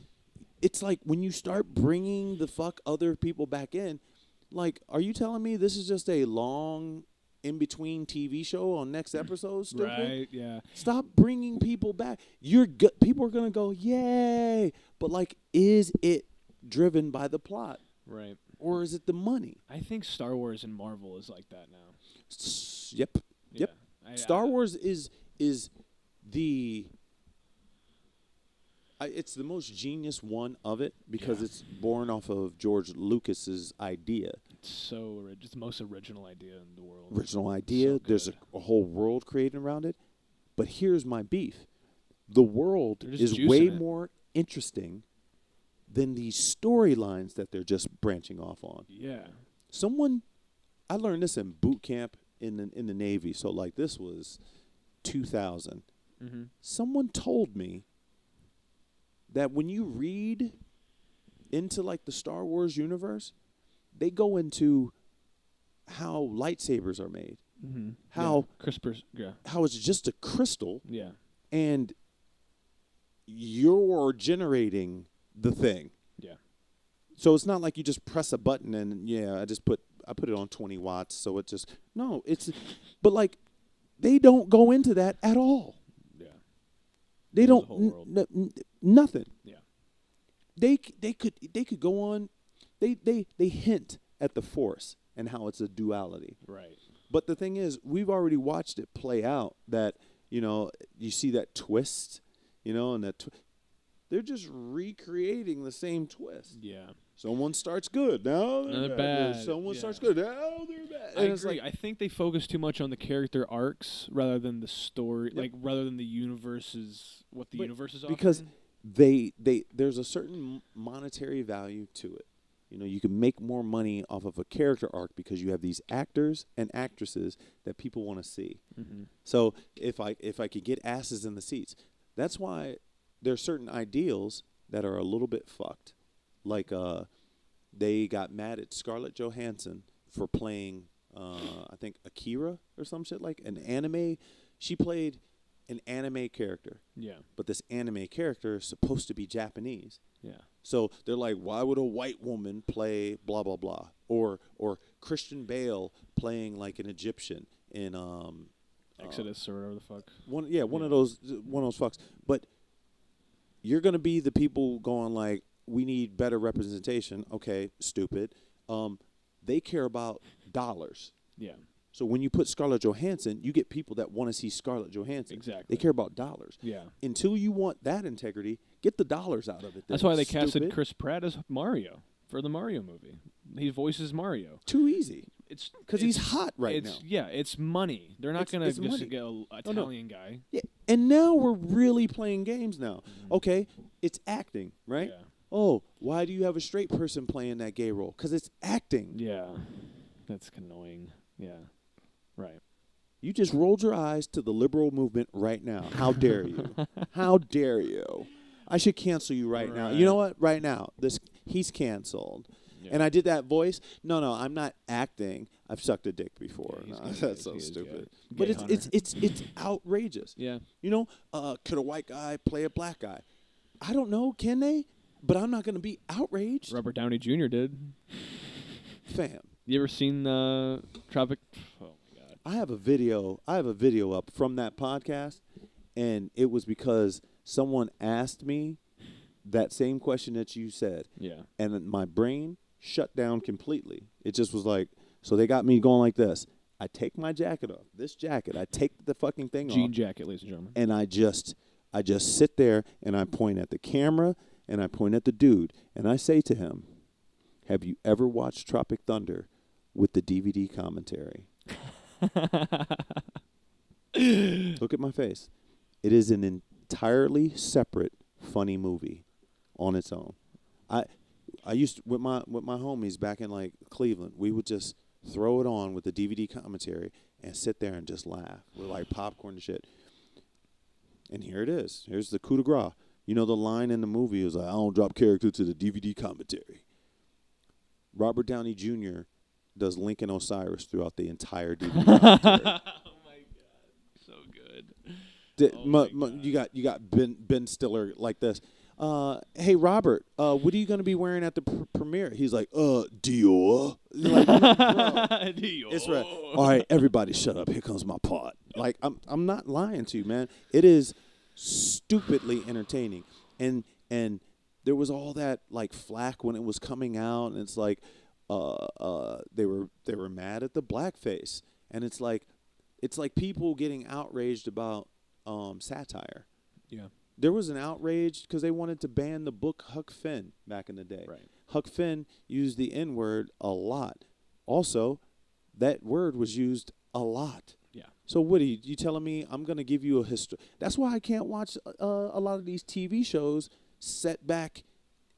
it's like when you start bringing the fuck other people back in, like, are you telling me this is just a long in between TV show on next episode? Stupid. Right? Yeah. Stop bringing people back. People are gonna go yay, but is it driven by the plot? Right. Or is it the money? I think Star Wars and Marvel is like that now. Yep. Yeah. Star Wars is the. It's the most genius one of it because it's born off of George Lucas's idea. It's it's the most original idea in the world. Original idea. So There's a whole world created around it. But here's my beef. The world is way more interesting than these storylines that they're just branching off on. Yeah. I learned this in boot camp in the Navy. So this was 2000. Mm-hmm. Someone told me that when you read into the Star Wars universe, they go into how lightsabers are made, how CRISPR, how it's just a crystal, and you're generating the thing. Yeah. So it's not like you just press a button and I put it on 20 watts, so it just but they don't go into that at all. They don't nothing. Yeah. They could go on. They hint at the Force and how it's a duality. Right. But the thing is, we've already watched it play out that you see that twist, and they're just recreating the same twist. Yeah. Someone starts good, now they're bad. Someone starts good, now they're bad. I agree. I think they focus too much on the character arcs rather than the story, rather than the universes, what the universe is offering. Because there's a certain monetary value to it. You can make more money off of a character arc because you have these actors and actresses that people want to see. Mm-hmm. So if I could get asses in the seats, that's why there are certain ideals that are a little bit fucked. Like they got mad at Scarlett Johansson for playing, I think, Akira or some shit, like an anime. She played an anime character. Yeah. But this anime character is supposed to be Japanese. Yeah. So they're like, why would a white woman play blah blah blah, or Christian Bale playing like an Egyptian in Exodus or whatever the fuck. One of those fucks. But you're gonna be the people going like, we need better representation. Okay, stupid. They care about dollars. Yeah. So when you put Scarlett Johansson, you get people that want to see Scarlett Johansson. Exactly. They care about dollars. Yeah. Until you want that integrity, get the dollars out of it. That's why they casted Chris Pratt as Mario for the Mario movie. He voices Mario. Too easy. It's because he's hot right now. Yeah, it's money. They're not going to just get an Italian guy. Yeah, and now we're really playing games now. Mm-hmm. Okay, it's acting, right? Yeah. Oh, why do you have a straight person playing that gay role? Because it's acting. Yeah, that's annoying. Yeah, right. You just rolled your eyes to the liberal movement right now. How dare you? How dare you? I should cancel you right now. You know what? Right now, he's canceled. Yeah. And I did that voice. No, I'm not acting. I've sucked a dick before. Yeah, no, that's so stupid. But it's outrageous. Yeah. Could a white guy play a black guy? I don't know. Can they? But I'm not going to be outraged. Robert Downey Jr. did. Fam. You ever seen Tropic? Oh my God. I have a video up from that podcast, and it was because someone asked me that same question that you said. Yeah. And my brain shut down completely. It just was like, so they got me going like this. I take my jacket off. This jacket, I take the fucking thing off. Jean jacket, ladies and gentlemen. And I just sit there and I point at the camera and I point at the dude and I say to him, have you ever watched Tropic Thunder with the DVD commentary? Look at my face. It is an entirely separate, funny movie on its own. I used to, with my homies back in like Cleveland, we would just throw it on with the DVD commentary and sit there and just laugh. We're like popcorn and shit. And here it is. Here's the coup de grace. The line in the movie is like, I don't drop character to the DVD commentary. Robert Downey Jr. does Lincoln Osiris throughout the entire DVD commentary. Oh my God, so good. You got Ben Stiller like this. Hey Robert, what are you going to be wearing at the premiere? He's like, Dior. Like, bro, Dior. It's right. All right, everybody, shut up. Here comes my part. Like, I'm not lying to you, man. It is stupidly entertaining, and there was all that like flack when it was coming out, and it's like, they were mad at the blackface, and it's like people getting outraged about satire. Yeah. There was an outrage because they wanted to ban the book Huck Finn back in the day. Right. Huck Finn used the N-word a lot. Also, that word was used a lot. Yeah. So, Woody, you telling me I'm going to give you a history? That's why I can't watch a lot of these TV shows set back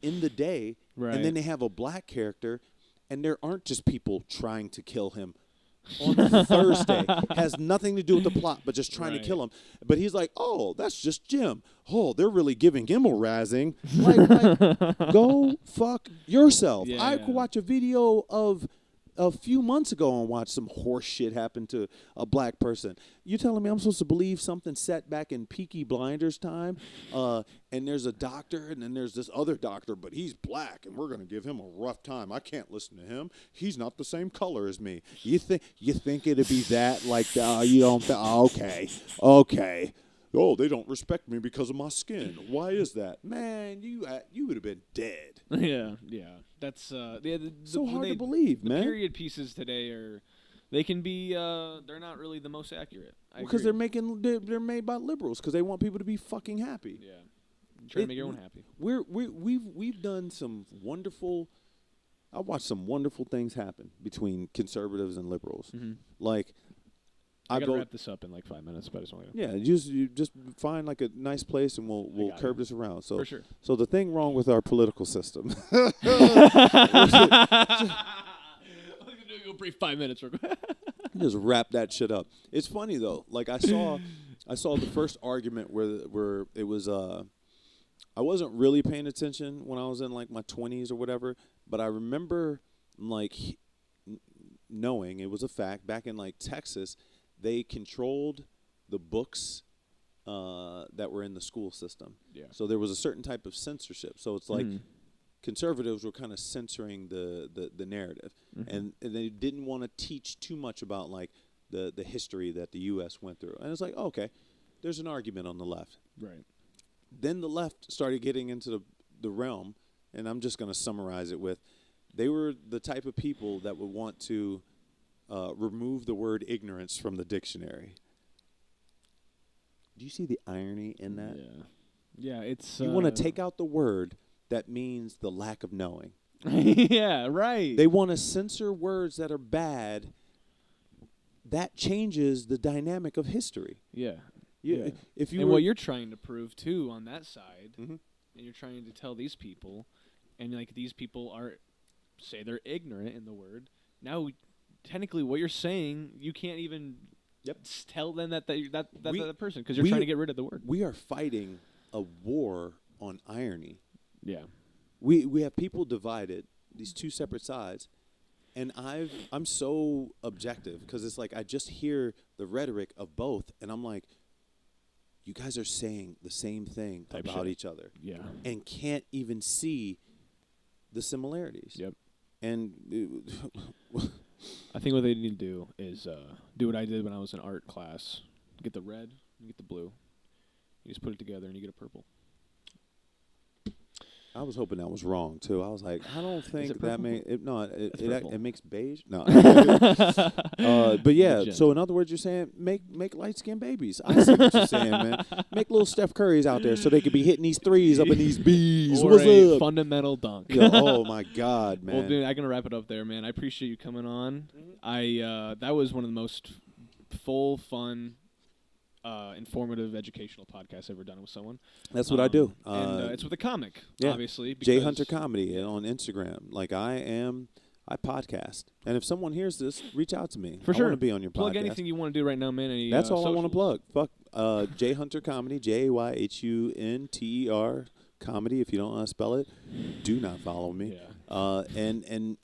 in the day. Right. And then they have a black character, and there aren't just people trying to kill him on Thursday. Has nothing to do with the plot, but just trying to kill him. But he's like, oh, that's just Jim. Oh, they're really giving him a razzing. Like go fuck yourself. Yeah, I could watch a video of a few months ago and watch some horse shit happen to a black person. You telling me I'm supposed to believe something set back in Peaky Blinders time? And there's a doctor, and then there's this other doctor, but he's black, and we're going to give him a rough time. I can't listen to him. He's not the same color as me. You think it'd be that? Like, you don't okay. Oh, they don't respect me because of my skin. Why is that? Man, you would have been dead. Yeah. That's so hard to believe, man. Period pieces today are They can be. They're not really the most accurate. Because they're made by liberals because they want people to be fucking happy. Yeah. Try to make everyone happy. We've done some wonderful. I watched some wonderful things happen between conservatives and liberals. Mm-hmm. Like, I gotta wrap this up in like 5 minutes, but I just want to. Yeah, you just find like a nice place and we'll curve this around. So for sure. So the thing wrong with our political system. Go brief 5 minutes. Just wrap that shit up. It's funny though. Like I saw the first argument where it was I wasn't really paying attention when I was in like my 20s or whatever, but I remember like knowing it was a fact back in like Texas, they controlled the books that were in the school system. Yeah. So there was a certain type of censorship. So it's like conservatives were kind of censoring the narrative, and they didn't want to teach too much about like the history that the U.S. went through. And it's like, okay, there's an argument on the left. Right. Then the left started getting into the realm, and I'm just going to summarize it with, they were the type of people that would want to remove the word ignorance from the dictionary. Do you see the irony in that? Yeah, it's... You want to take out the word that means the lack of knowing. Yeah, right. They want to censor words that are bad. That changes the dynamic of history. Yeah. Yeah. If you and what you're trying to prove too on that side, and you're trying to tell these people, and like these people say they're ignorant in the word. Now, technically, what you're saying, you can't even tell them that that person because you're trying to get rid of the word. We are fighting a war on irony. Yeah. We have people divided, these two separate sides, and I'm so objective because it's like I just hear the rhetoric of both, and I'm like, you guys are saying the same thing about each other. Yeah. And can't even see the similarities. Yep. And I think what they need to do is do what I did when I was in art class. Get the red, you get the blue. You just put it together and you get a purple. I was hoping that was wrong too. I was like, I don't think that it makes beige. No. But yeah, so in other words, you're saying make light skinned babies. I see what you're saying, man. Make little Steph Currys out there so they could be hitting these threes up in these B's. Or What's a up? fundamental dunk. Yeah, oh my God, man. Well, dude, I'm gonna wrap it up there, man. I appreciate you coming on. That was one of the most full, fun, informative, educational podcast I've ever done with someone. That's what I do. And it's with a comic, obviously. J Hunter Comedy on Instagram. Like I podcast. And if someone hears this, reach out to me. For sure. I want to be on your plug podcast. Anything you want to do right now, man. That's all socials? I want to plug. Fuck J Hunter Comedy, JayHunter Comedy. If you don't know how to spell it, do not follow me. Yeah. And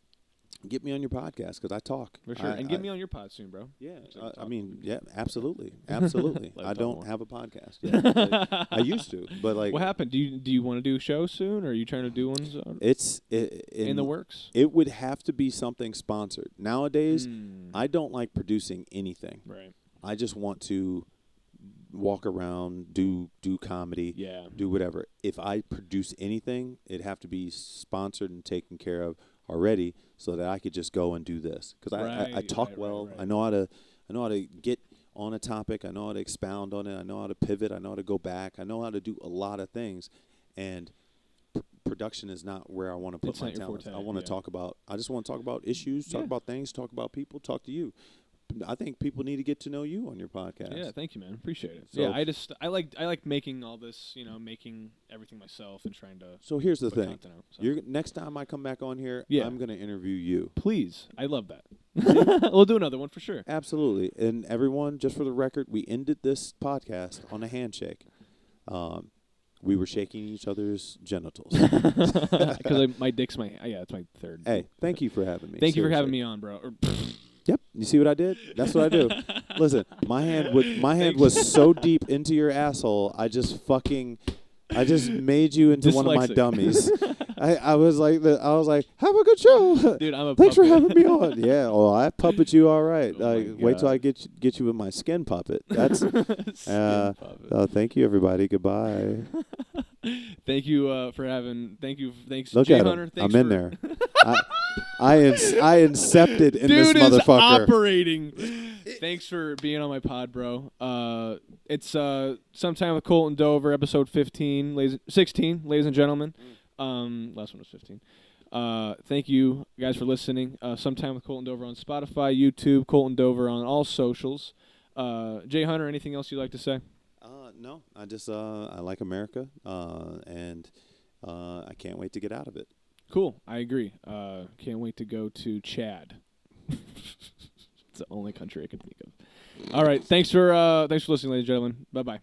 get me on your podcast because I talk. For sure. And get me on your pod soon, bro. Yeah. I mean, yeah, absolutely. Absolutely. I don't have a podcast yet. I used to, but like. What happened? Do you want to do shows soon, or are you trying to do ones? It's in the works? It would have to be something sponsored. Nowadays, I don't like producing anything. Right. I just want to walk around, do comedy, do whatever. If I produce anything, it'd have to be sponsored and taken care of already, so that I could just go and do this because I talk well. Right. I know how to get on a topic. I know how to expound on it. I know how to pivot. I know how to go back. I know how to do a lot of things, and production is not where I want to put my talents. I want to talk about. I just want to talk about issues, talk about things, talk about people, talk to you. I think people need to get to know you on your podcast. Yeah, thank you, man. Appreciate it. So I like making all this, making everything myself and trying to. So here's the thing. Out, so. Next time I come back on here, I'm going to interview you. Please, I love that. We'll do another one for sure. Absolutely, and everyone, just for the record, we ended this podcast on a handshake. We were shaking each other's genitals. Because my dick's it's my third. Hey, thank you for having me. Thank you for having me on, bro. Yep. You see what I did? That's what I do. Listen, my hand was so deep into your asshole. I just made you into one of my dummies. I was like, have a good show, dude. I'm a thanks puppet. for having me on. Yeah. Oh, I puppet you all right. Oh wait till I get you with my skin puppet. That's. Thank you, everybody. Goodbye. Thank you for having. Thanks, Look J at Hunter. him. Thanks I'm in there. I incepted in this Dude is motherfucker. operating. Thanks for being on my pod, bro. It's Sometime with Colton Dover, episode 16, ladies and gentlemen. Last one was 15. Thank you guys for listening. Sometime with Colton Dover on Spotify, YouTube, Colton Dover on all socials. Jay Hunter, anything else you'd like to say? No, I just I like America, and I can't wait to get out of it. Cool, I agree. Can't wait to go to Chad. It's the only country I can think of. All right, thanks for listening, ladies and gentlemen. Bye bye.